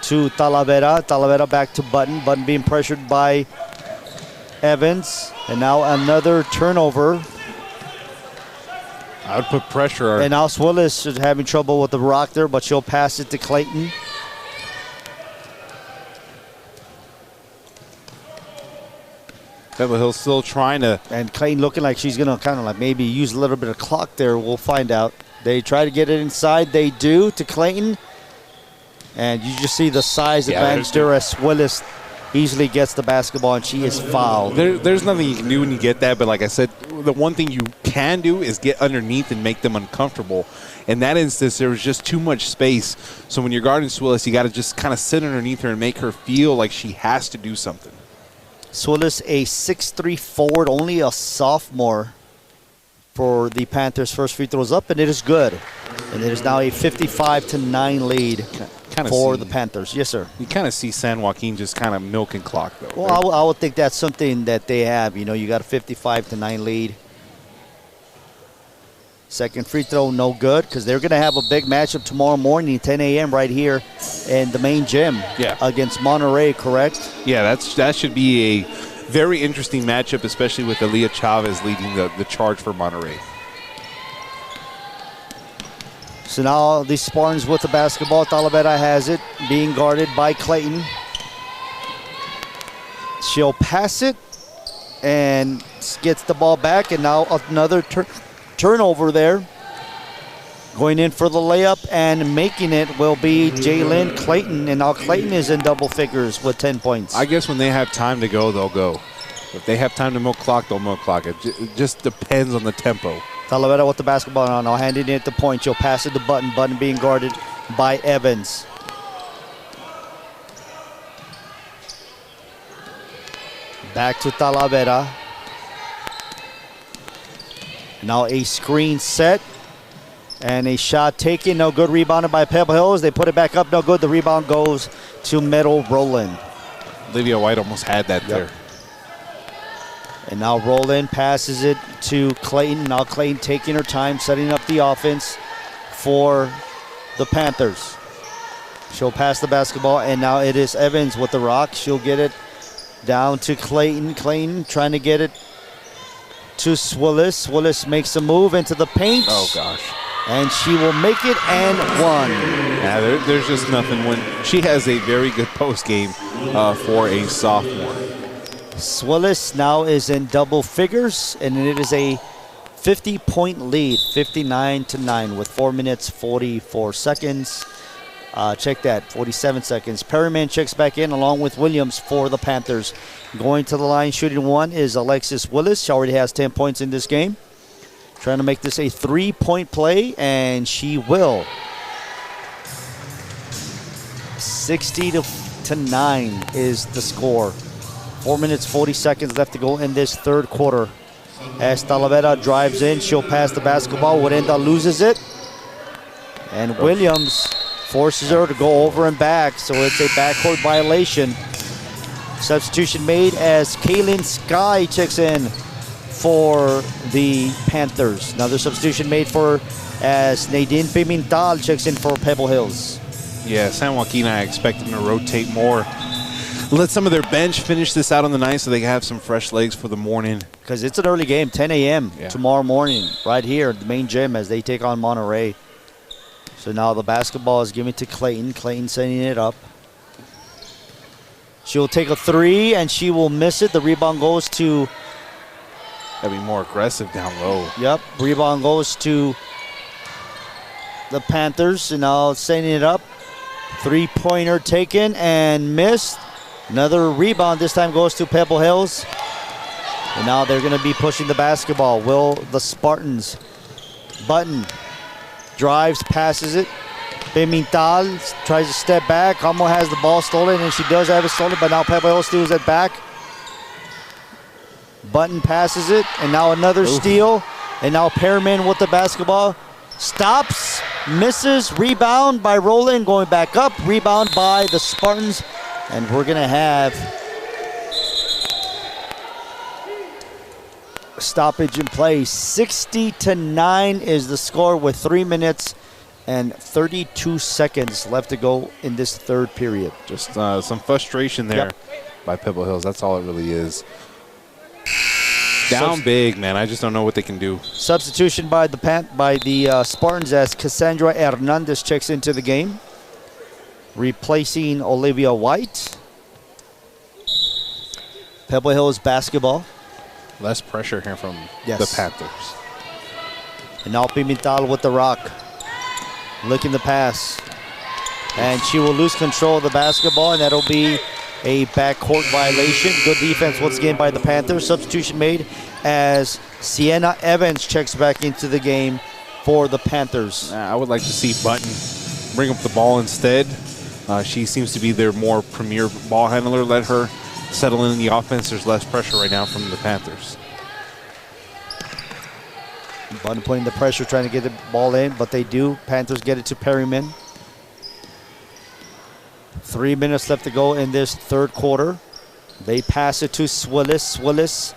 Speaker 10: to Talavera. Talavera back to Button. Button being pressured by Evans. And now another turnover.
Speaker 11: I would put pressure on.
Speaker 10: And now Willis is having trouble with the rock there, but she'll pass it to Clayton.
Speaker 11: Pebble Hill's still trying to.
Speaker 10: And Clayton looking like she's going to kind of like maybe use a little bit of clock there. We'll find out. They try to get it inside. They do to Clayton. And you just see the size advantage there as Willis easily gets the basketball, and she is fouled.
Speaker 11: There's nothing you can do when you get that, but like I said, the one thing you can do is get underneath and make them uncomfortable. In that instance, there was just too much space. So when you're guarding Swillis, you got to just kind of sit underneath her and make her feel like she has to do something.
Speaker 10: Swillis, a 6'3" forward, only a sophomore for the Panthers. First free throws up, and it is good. And it is now a 55-9 lead for the Panthers. Yes, sir.
Speaker 11: You kind of see San Joaquin just kind of milking clock, though.
Speaker 10: Well, I would think that's something that they have. You know, you got a 55-9 lead. Second free throw, no good, because they're going to have a big matchup tomorrow morning, 10 a.m. right here in the main gym against Monterey, correct?
Speaker 11: Yeah, that should be a very interesting matchup, especially with Aaliyah Chavez leading the charge for Monterey.
Speaker 10: So now the Spartans with the basketball. Talavera has it, being guarded by Clayton. She'll pass it and gets the ball back, and now another turnover there. Going in for the layup and making it will be Jalen Clayton, and now Clayton is in double figures with 10 points.
Speaker 11: I guess when they have time to go, they'll go. If they have time to milk clock, they'll milk clock. It just depends on the tempo.
Speaker 10: Talavera with the basketball now, handing it to point. She'll pass it to Button. Button being guarded by Evans. Back to Talavera. Now a screen set. And a shot taken, no good. Rebounded by Pebble Hills. They put it back up, no good. The rebound goes to Middle Roland.
Speaker 11: Olivia White almost had that there.
Speaker 10: And now Roland passes it to Clayton. Now Clayton taking her time, setting up the offense for the Panthers. She'll pass the basketball, and now it is Evans with the rock. She'll get it down to Clayton. Clayton trying to get it to Swillis. Swillis makes a move into the paint.
Speaker 11: Oh, gosh.
Speaker 10: And she will make it and one.
Speaker 11: Yeah, there's just nothing when she has a very good post game for a sophomore.
Speaker 10: Swillis now is in double figures, and it is a 50-point lead, 59-9 with 4 minutes, 44 seconds. Check that, 47 seconds. Perryman checks back in along with Williams for the Panthers. Going to the line, shooting one is Alexis Willis. She already has 10 points in this game. Trying to make this a 3-point play, and she will. 60-9 is the score. 4 minutes, 40 seconds left to go in this third quarter. As Talavera drives in, she'll pass the basketball. Warenda loses it. And Williams forces her to go over and back, so it's a backcourt violation. Substitution made as Kaylin Sky checks in for the Panthers. Another substitution made for as Nadine Pimental checks in for Pebble Hills.
Speaker 11: Yeah, San Joaquin, I expect them to rotate more. Let some of their bench finish this out on the night so they can have some fresh legs for the morning.
Speaker 10: Because it's an early game, 10 a.m. tomorrow morning, right here at the main gym as they take on Monterey. So now the basketball is given to Clayton. Clayton setting it up. She'll take a three, and she will miss it. The rebound goes to...
Speaker 11: Gotta be more aggressive down low.
Speaker 10: Yep, rebound goes to the Panthers, and now setting it up. Three-pointer taken and missed. Another rebound, this time goes to Pebble Hills. And now they're gonna be pushing the basketball. Will the Spartans. Button drives, passes it. Pimental tries to step back. Como has the ball stolen, and she does have it stolen, but now Pebble Hills steals it back. Button passes it, and now another steal. And now Perriman with the basketball. Stops, misses, rebound by Roland, going back up. Rebound by the Spartans. And we're going to have a stoppage in play. 60-9 is the score with 3 minutes and 32 seconds left to go in this third period.
Speaker 11: Just some frustration there by Pebble Hills. That's all it really is. Down big, man. I just don't know what they can do.
Speaker 10: Substitution by the Spartans as Cassandra Hernandez checks into the game, replacing Olivia White. Pebble Hills basketball.
Speaker 11: Less pressure here from the Panthers.
Speaker 10: And now Pimental with the rock. Looking the pass. And she will lose control of the basketball, and that'll be a backcourt violation. Good defense once again by the Panthers. Substitution made as Sienna Evans checks back into the game for the Panthers.
Speaker 11: I would like to see Button bring up the ball instead. She seems to be their more premier ball handler. Let her settle in the offense. There's less pressure right now from the Panthers.
Speaker 10: Button putting the pressure, trying to get the ball in, but they do. Panthers get it to Perryman. 3 minutes left to go in this third quarter. They pass it to Swillis. Swillis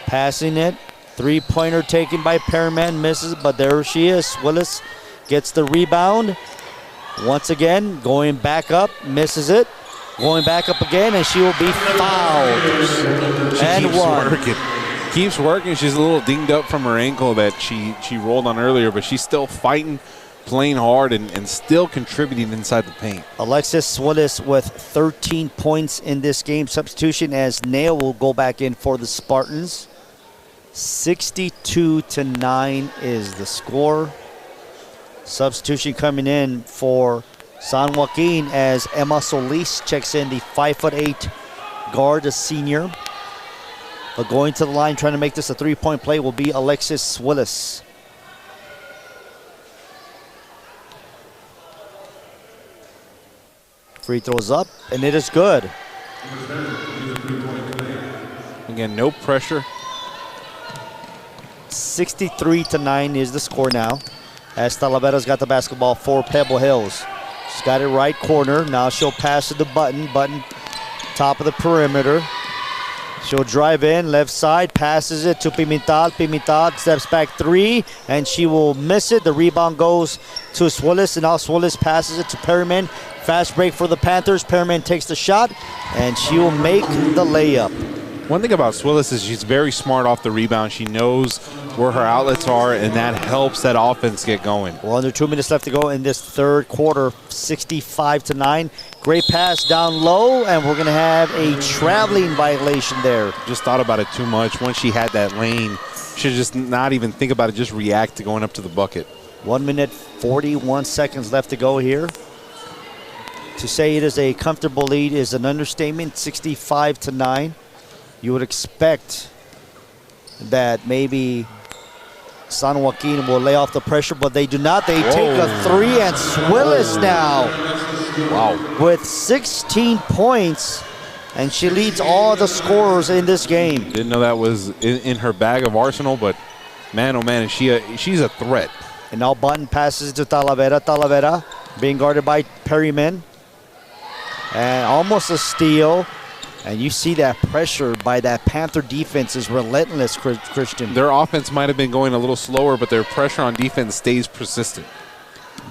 Speaker 10: passing it. Three-pointer taken by Perryman. Misses, but there she is. Swillis gets the rebound. Once again, going back up. Misses it. Going back up again, and she will be fouled.
Speaker 11: She keeps working. Keeps working. She's a little dinged up from her ankle that she rolled on earlier, but she's still fighting, playing hard, and still contributing inside the paint.
Speaker 10: Alexis Swillis with 13 points in this game. Substitution as Nail will go back in for the Spartans. 62-9 is the score. Substitution coming in for San Joaquin as Emma Solis checks in, the 5'8" guard, a senior. But going to the line, trying to make this a three-point play will be Alexis Willis. Free throws up, and it is good.
Speaker 11: Again, no pressure.
Speaker 10: 63-9 is the score now. As Talavera's got the basketball for Pebble Hills. She's got it right corner. Now she'll pass to the Button. Button, top of the perimeter. She'll drive in, left side, passes it to Pimental. Pimental steps back three, and she will miss it. The rebound goes to Swillis, and now Swillis passes it to Perryman. Fast break for the Panthers. Perryman takes the shot, and she will make the layup.
Speaker 11: One thing about Swillis is she's very smart off the rebound. She knows where her outlets are, and that helps that offense get going.
Speaker 10: Well, under 2 minutes left to go in this third quarter, 65-9. Great pass down low, and we're going to have a traveling violation there.
Speaker 11: Just thought about it too much. Once she had that lane, should just not even think about it, just react to going up to the bucket.
Speaker 10: 1 minute, 41 seconds left to go here. To say it is a comfortable lead is an understatement, 65-9. You would expect that maybe San Joaquin will lay off the pressure, but they do not. They take a three, and Swillis now, with 16 points, and she leads all the scorers in this game.
Speaker 11: Didn't know that was in her bag of arsenal, but man, oh man, she's a threat.
Speaker 10: And now Button passes to Talavera. Talavera being guarded by Perryman. And almost a steal. And you see that pressure by that Panther defense is relentless, Christian.
Speaker 11: Their offense might have been going a little slower, but their pressure on defense stays persistent.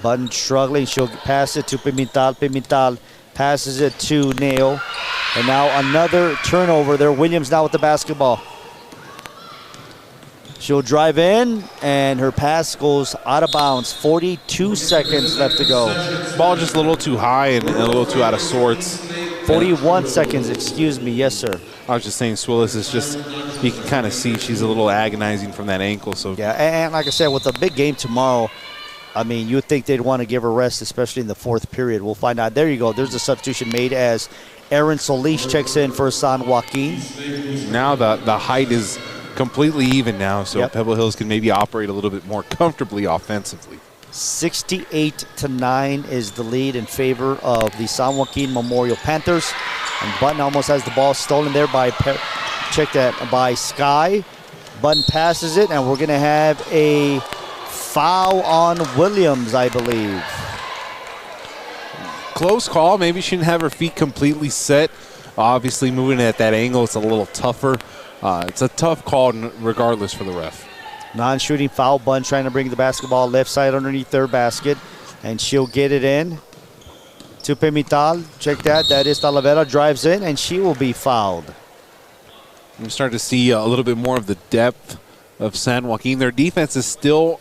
Speaker 10: Button struggling. She'll pass it to Pimental. Pimental passes it to Nail. And now another turnover there. Williams now with the basketball. She'll drive in, and her pass goes out of bounds. 42 seconds left to go.
Speaker 11: Ball just a little too high and a little too out of sorts.
Speaker 10: 41 seconds, excuse me. Yes, sir.
Speaker 11: I was just saying Swillis is just, you can kind of see she's a little agonizing from that ankle. So
Speaker 10: yeah, and like I said, with a big game tomorrow, I mean, you'd think they'd want to give her rest, especially in the fourth period. We'll find out. There you go. There's a substitution made as Aaron Solis checks in for San Joaquin.
Speaker 11: Now the height is completely even now, so Pebble Hills can maybe operate a little bit more comfortably offensively.
Speaker 10: 68-9 is the lead in favor of the San Joaquin Memorial Panthers. And Button almost has the ball stolen there by by Sky. Button passes it, and we're going to have a foul on Williams, I believe.
Speaker 11: Close call. Maybe she didn't have her feet completely set. Obviously, moving at that angle, it's a little tougher. It's a tough call regardless for the ref.
Speaker 10: Non-shooting foul. Button trying to bring the basketball left side underneath their basket, and she'll get it in to Pimental. Check that. That is Talavera. Drives in, and she will be fouled.
Speaker 11: I'm starting to see a little bit more of the depth of San Joaquin. Their defense is still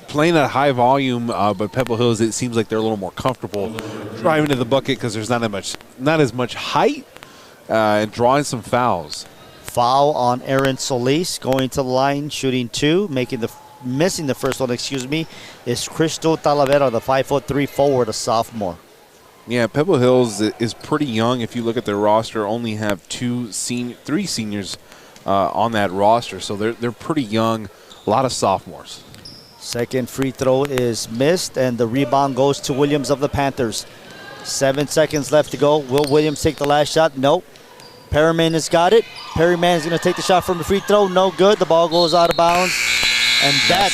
Speaker 11: playing at a high volume, but Pebble Hills, it seems like they're a little more comfortable driving to the bucket because there's not as much height and drawing some fouls.
Speaker 10: Foul on Aaron Solis, going to the line, shooting two, missing the first one, excuse me, is Crystal Talavera, the 5'3" forward, a sophomore.
Speaker 11: Yeah, Pebble Hills is pretty young. If you look at their roster, only have three seniors on that roster, so they're pretty young. A lot of sophomores.
Speaker 10: Second free throw is missed, and the rebound goes to Williams of the Panthers. 7 seconds left to go. Will Williams take the last shot? Nope. Perryman has got it. Perryman is going to take the shot from the free throw. No good. The ball goes out of bounds. And that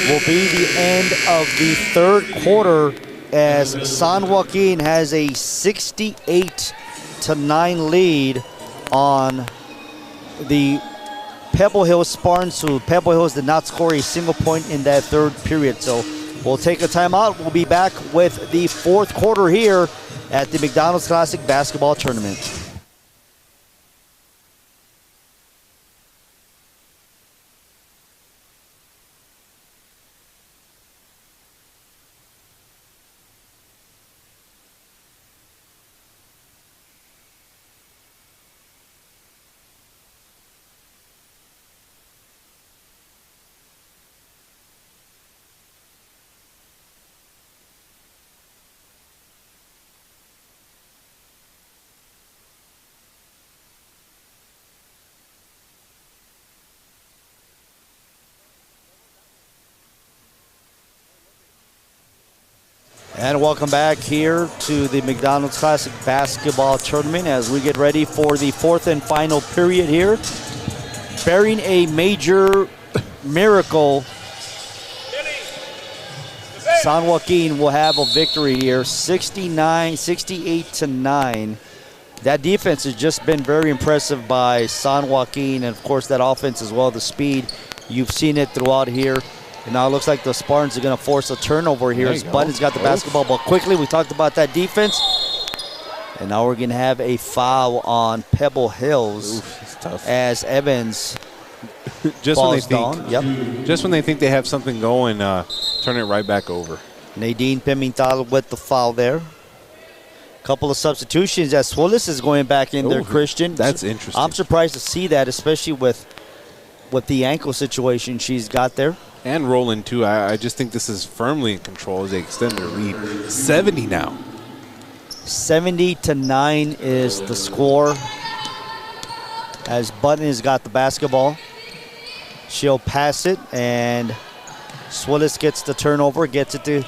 Speaker 10: will be the end of the third quarter as San Joaquin has a 68-9 lead on the Pebble Hills Spartans, who Pebble Hills did not score a single point in that third period. So we'll take a timeout. We'll be back with the fourth quarter here at the McDonald's Classic Basketball Tournament. And welcome back here to the McDonald's Classic Basketball Tournament as we get ready for the fourth and final period here. Bearing a major miracle, San Joaquin will have a victory here, 68-9. That defense has just been very impressive by San Joaquin, and of course that offense as well, the speed. You've seen it throughout here. And now it looks like the Spartans are going to force a turnover here as Button's got the basketball, but quickly we talked about that defense. And now we're going to have a foul on Pebble Hills.
Speaker 11: Oof, tough.
Speaker 10: As Evans
Speaker 11: just
Speaker 10: falls
Speaker 11: when they
Speaker 10: down.
Speaker 11: Just when they think they have something going, turn it right back over.
Speaker 10: Nadine Pimental with the foul there. Couple of substitutions as Swillis is going back in there, Christian.
Speaker 11: That's interesting.
Speaker 10: I'm surprised to see that, especially with the ankle situation she's got there.
Speaker 11: And Roland, too. I just think this is firmly in control as they extend their lead. 70 now.
Speaker 10: 70-9 is the score as Button has got the basketball. She'll pass it, and Swillis gets the turnover, gets it to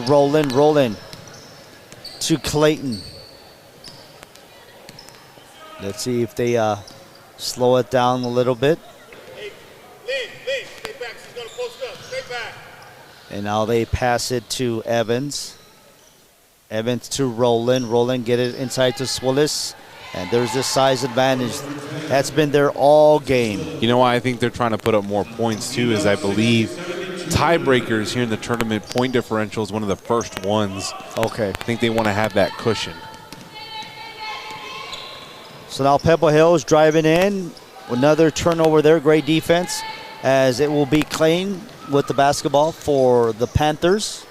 Speaker 10: Roland. Roland to Clayton. Let's see if they slow it down a little bit. And now they pass it to Evans. Evans to Roland. Roland get it inside to Swillis. And there's this size advantage. That's been there all game.
Speaker 11: You know why I think they're trying to put up more points, too, is I believe tiebreakers here in the tournament, point differential is one of the first ones.
Speaker 10: Okay.
Speaker 11: I think they want to have that cushion.
Speaker 10: So now Pebble Hills driving in. Another turnover there. Great defense as it will be Clayton with the basketball for the Panthers.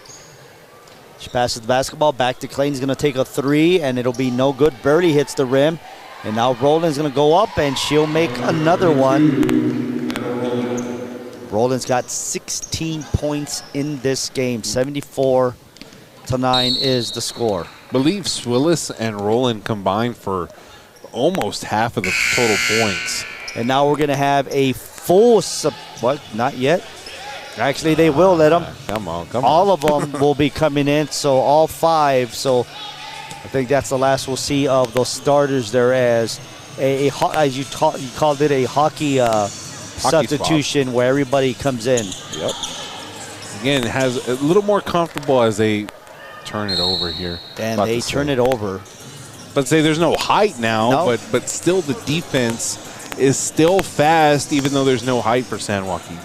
Speaker 10: She passes the basketball back to Clayton. He's going to take a three, and it'll be no good. Barely hits the rim. And now Roland's going to go up, and she'll make another one. Roland's got 16 points in this game. 74-9 is the score.
Speaker 11: I believe Swillis and Roland combined for almost half of the total points.
Speaker 10: And now we're going to have a full, what? Not yet. Actually, they will let them.
Speaker 11: Come on.
Speaker 10: All of them will be coming in, so all five. So I think that's the last we'll see of those starters there as as you called it, a hockey substitution
Speaker 11: swap,
Speaker 10: where everybody comes in.
Speaker 11: Yep. Again, it has a little more comfortable as they turn it over here.
Speaker 10: And they turn it over.
Speaker 11: But say there's no height now,
Speaker 10: No.
Speaker 11: but still the defense is still fast, even though there's no height for San Joaquin.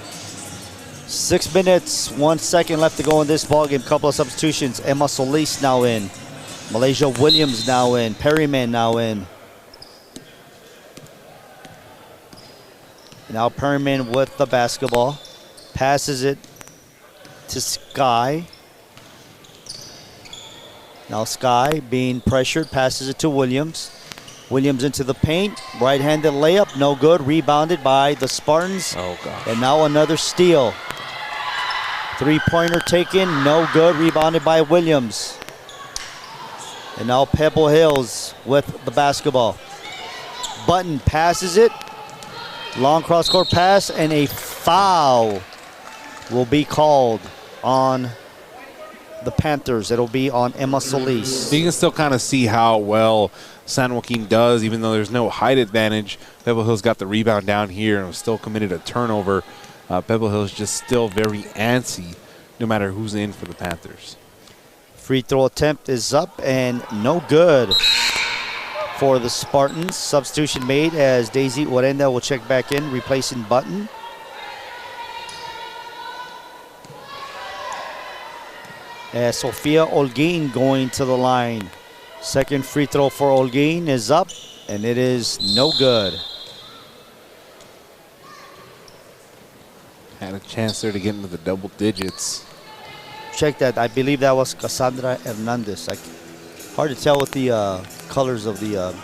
Speaker 10: 6 minutes, 1 second left to go in this ballgame. Couple of substitutions. Emma Solis now in. Malaysia Williams now in. Perryman now in. Now Perryman with the basketball. Passes it to Sky. Now Sky being pressured. Passes it to Williams. Williams into the paint. Right-handed layup. No good. Rebounded by the Spartans.
Speaker 11: Oh, gosh.
Speaker 10: And now another steal. Three-pointer taken, no good, rebounded by Williams. And now Pebble Hills with the basketball. Button passes it. Long cross-court pass, and a foul will be called on the Panthers. It'll be on Emma Solis.
Speaker 11: You can still kind of see how well San Joaquin does, even though there's no height advantage. Pebble Hills got the rebound down here and still committed a turnover. Pebble Hills just still very antsy, no matter who's in for the Panthers.
Speaker 10: Free throw attempt is up and no good for the Spartans. Substitution made as Daisy Orenda will check back in, replacing Button. As Sofia Olguin going to the line. Second free throw for Olguin is up, and it is no good.
Speaker 11: Had a chance there to get into the double digits.
Speaker 10: Check that. I believe that was Cassandra Hernandez. Hard to tell with the colors of the.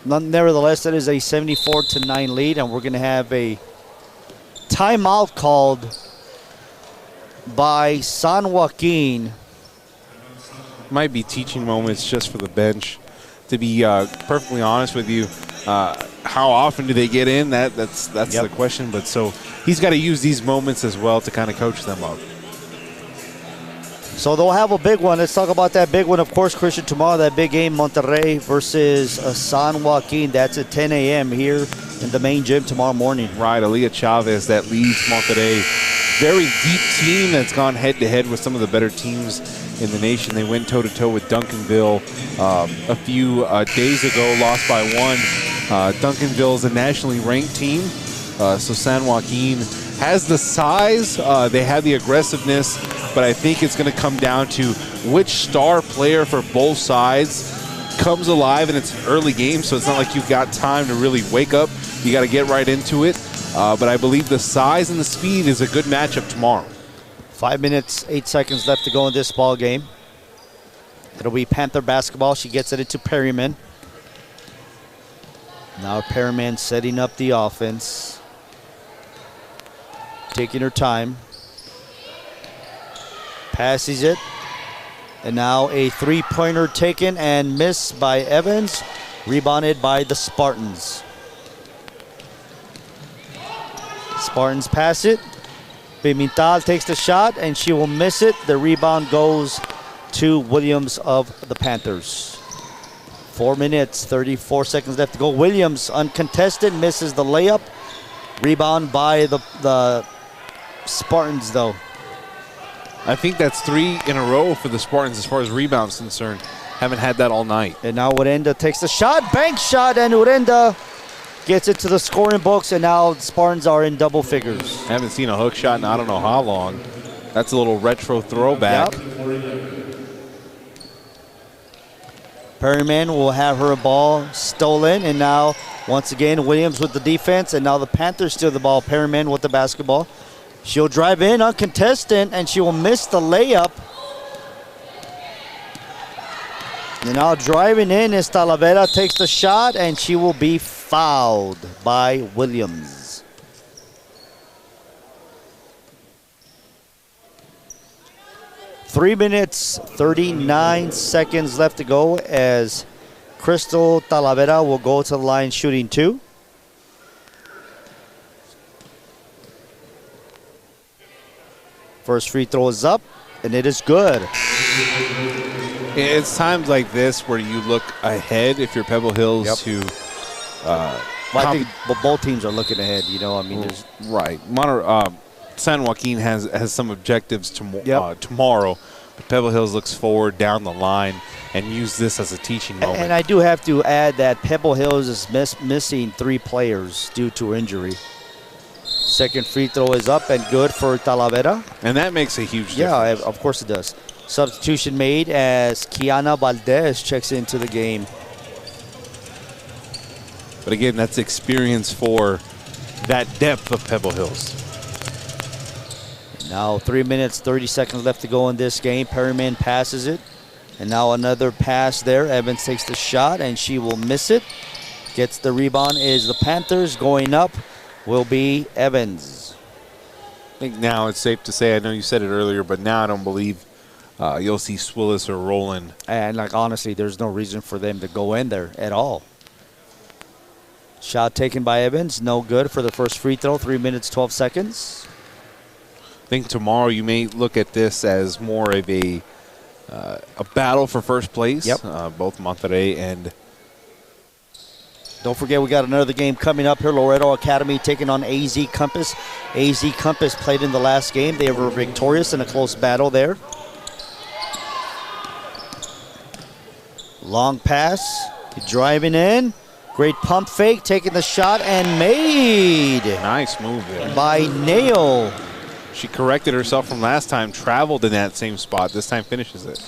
Speaker 10: Nevertheless, that is a 74-9 lead, and we're going to have a timeout called by San Joaquin.
Speaker 11: Might be teaching moments just for the bench. To be perfectly honest with you, how often do they get in? That's the question. But so he's got to use these moments as well to kind of coach them up.
Speaker 10: So they'll have a big one. Let's talk about that big one, of course, Christian. Tomorrow, that big game, Monterrey versus San Joaquin. That's at 10 a.m. here in the main gym tomorrow morning.
Speaker 11: Right, Aaliyah Chavez that leads Monterrey. Very deep team that's gone head-to-head with some of the better teams in the nation. They went toe-to-toe with Duncanville a few days ago, lost by 1. Duncanville is a nationally ranked team, so San Joaquin has the size, they have the aggressiveness, but I think it's going to come down to which star player for both sides comes alive, and it's an early game, so it's not like you've got time to really wake up. You got to get right into it, but I believe the size and the speed is a good matchup tomorrow.
Speaker 10: 5 minutes, 8 seconds left to go in this ball game. It'll be Panther basketball. She gets it into Perryman. Now Perryman setting up the offense. Taking her time. Passes it. And now a three-pointer taken and missed by Evans. Rebounded by the Spartans. Spartans pass it. Pimental takes the shot and she will miss it. The rebound goes to Williams of the Panthers. 4 minutes, 34 seconds left to go. Williams, uncontested, misses the layup. Rebound by the Spartans, though.
Speaker 11: I think that's 3 in a row for the Spartans as far as rebounds concerned. Haven't had that all night.
Speaker 10: And now Urenda takes the shot, bank shot, and Urenda gets it to the scoring books, and now the Spartans are in double figures.
Speaker 11: Haven't seen a hook shot in I don't know how long. That's a little retro throwback.
Speaker 10: Yep. Perryman will have her ball stolen, and now once again Williams with the defense, and now the Panthers steal the ball. Perryman with the basketball. She'll drive in uncontested, and she will miss the layup. And now driving in is Talavera, takes the shot, and she will be fouled by Williams. Three minutes, 39 seconds left to go as Crystal Talavera will go to the line shooting 2. First free throw is up, and it is good.
Speaker 11: It's times like this where you look ahead if you're Pebble Hills to
Speaker 10: I think both teams are looking ahead, you know. I mean, there's
Speaker 11: right. San Joaquin has some objectives tomorrow. But Pebble Hills looks forward down the line and use this as a teaching moment.
Speaker 10: And I do have to add that Pebble Hills is missing 3 players due to injury. Second free throw is up and good for Talavera.
Speaker 11: And that makes a huge difference.
Speaker 10: Yeah, of course it does. Substitution made as Kiana Valdez checks into the game.
Speaker 11: But again, that's experience for that depth of Pebble Hills.
Speaker 10: Now 3 minutes, 30 seconds left to go in this game. Perryman passes it. And now another pass there. Evans takes the shot and she will miss it. Gets the rebound is the Panthers. Going up will be Evans.
Speaker 11: I think now it's safe to say, I know you said it earlier, but now I don't believe you'll see Swillis or Roland.
Speaker 10: And like honestly, there's no reason for them to go in there at all. Shot taken by Evans, no good for the first free throw. 3 minutes, 12 seconds.
Speaker 11: I think tomorrow you may look at this as more of a battle for first place.
Speaker 10: Yep.
Speaker 11: Both Monterrey and.
Speaker 10: Don't forget, we got another game coming up here. Loreto Academy taking on AZ Compass. AZ Compass played in the last game. They were victorious in a close battle there. Long pass, driving in. Great pump fake, taking the shot and made.
Speaker 11: Nice move there.
Speaker 10: By Nail.
Speaker 11: She corrected herself from last time, traveled in that same spot. This time finishes it.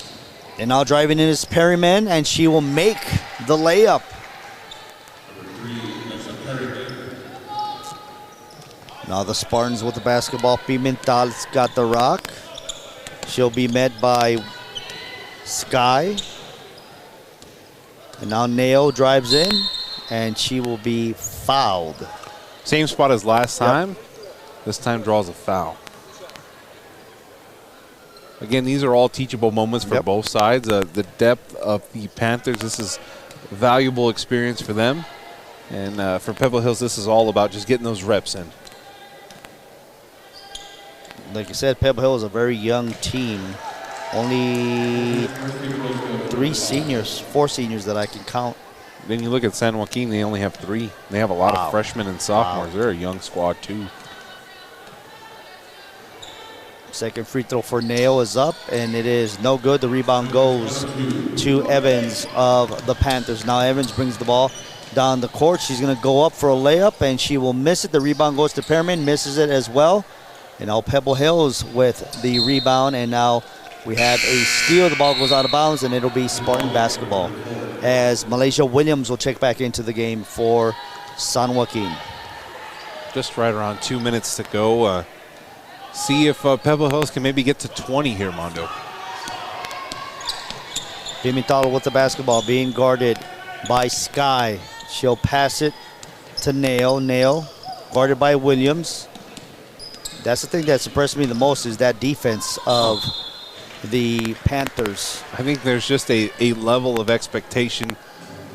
Speaker 10: And now driving in is Perryman, and she will make the layup. Now the Spartans with the basketball. Pimental's got the rock. She'll be met by Sky. And now Nail drives in, and she will be fouled.
Speaker 11: Same spot as last time. Yep. This time draws a foul. Again, these are all teachable moments for both sides. The depth of the Panthers, this is valuable experience for them. And for Pebble Hills, this is all about just getting those reps in.
Speaker 10: Like you said, Pebble Hill is a very young team. Only four seniors that I can count.
Speaker 11: Then you look at San Joaquin, they only have 3. They have a lot of freshmen and sophomores. They're a young squad too.
Speaker 10: Second free throw for Nail is up, and it is no good. The rebound goes to Evans of the Panthers. Now Evans brings the ball down the court. She's going to go up for a layup, and she will miss it. The rebound goes to Perriman, misses it as well. And now Pebble Hills with the rebound, and now we have a steal. The ball goes out of bounds, and it'll be Spartan basketball as Malaysia Williams will check back into the game for San Joaquin.
Speaker 11: Just right around 2 minutes to go. See if Pebble Hills can maybe get to 20 here, Mondo.
Speaker 10: McDonald with the basketball, being guarded by Sky. She'll pass it to Nail. Nail guarded by Williams. That's the thing that's impressed me the most is that defense of the Panthers.
Speaker 11: I think there's just a level of expectation.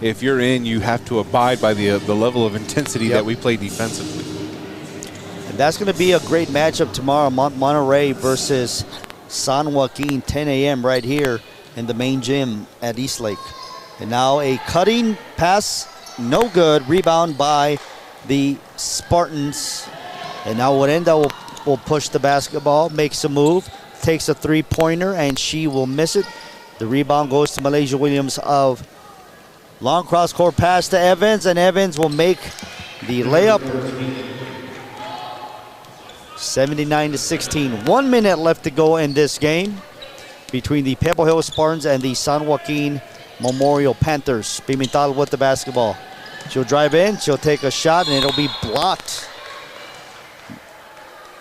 Speaker 11: If you're in, you have to abide by the level of intensity that we play defensively.
Speaker 10: And that's going to be a great matchup tomorrow. Monterey versus San Joaquin, 10 a.m. right here in the main gym at Eastlake. And now a cutting pass, no good. Rebound by the Spartans. And now Warenda will push the basketball, makes a move, takes a three-pointer, and she will miss it. The rebound goes to Malaysia Williams of long cross-court pass to Evans, and Evans will make the layup. 79-16. 1 minute left to go in this game between the Pebble Hill Spartans and the San Joaquin Memorial Panthers. Pimental with the basketball. She'll drive in, she'll take a shot, and it'll be blocked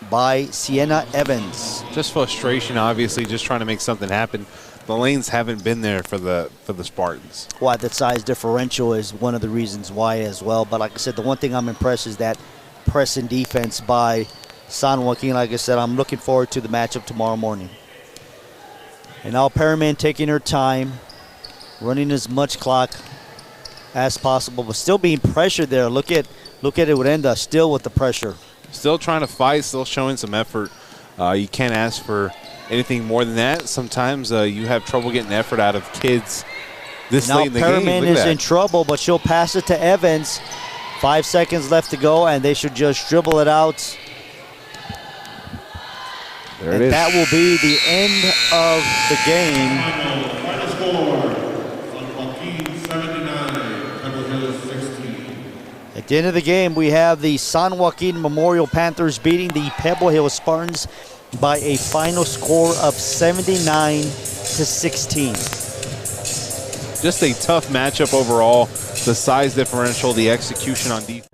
Speaker 10: by Sienna Evans.
Speaker 11: Just frustration, obviously, just trying to make something happen. The lanes haven't been there for the Spartans.
Speaker 10: Why that size differential is one of the reasons why as well. But like I said, the one thing I'm impressed is that press and defense by San Joaquin. Like I said, I'm looking forward to the matchup tomorrow morning. And now Perriman taking her time, running as much clock as possible, but still being pressured there. Look at Urenda still with the pressure.
Speaker 11: Still trying to fight, still showing some effort. You can't ask for anything more than that. Sometimes you have trouble getting effort out of kids this late in the game.
Speaker 10: Now Perriman is in trouble, but she'll pass it to Evans. 5 seconds left to go, and they should just dribble it out.
Speaker 11: There it is.
Speaker 10: That will be the end of the game.
Speaker 15: Final score, San Joaquin 79, Pebble Hills 16.
Speaker 10: At the end of the game, we have the San Joaquin Memorial Panthers beating the Pebble Hill Spartans by a final score of 79-16.
Speaker 11: Just a tough matchup overall. The size differential, the execution on defense.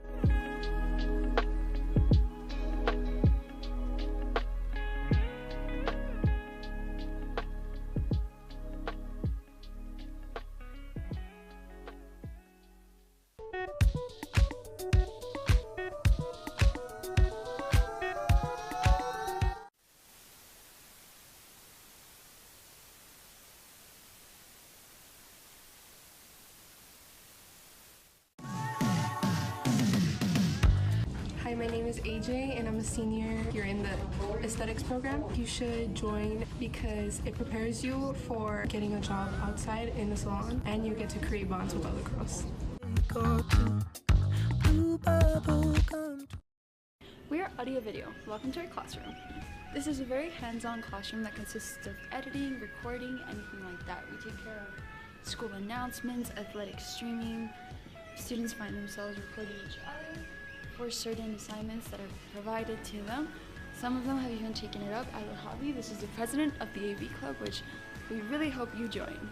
Speaker 2: Hi, my name is AJ and I'm a senior here in the aesthetics program. You should join because it prepares you for getting a job outside in the salon and you get to create bonds with other girls.
Speaker 3: We are Audio Video. Welcome to our classroom. This is a very hands-on classroom that consists of editing, recording, anything like that. We take care of school announcements, athletic streaming. Students find themselves recording each other for certain assignments that are provided to them. Some of them have even taken it up as a hobby. This is the president of the AV Club, which we really hope you join.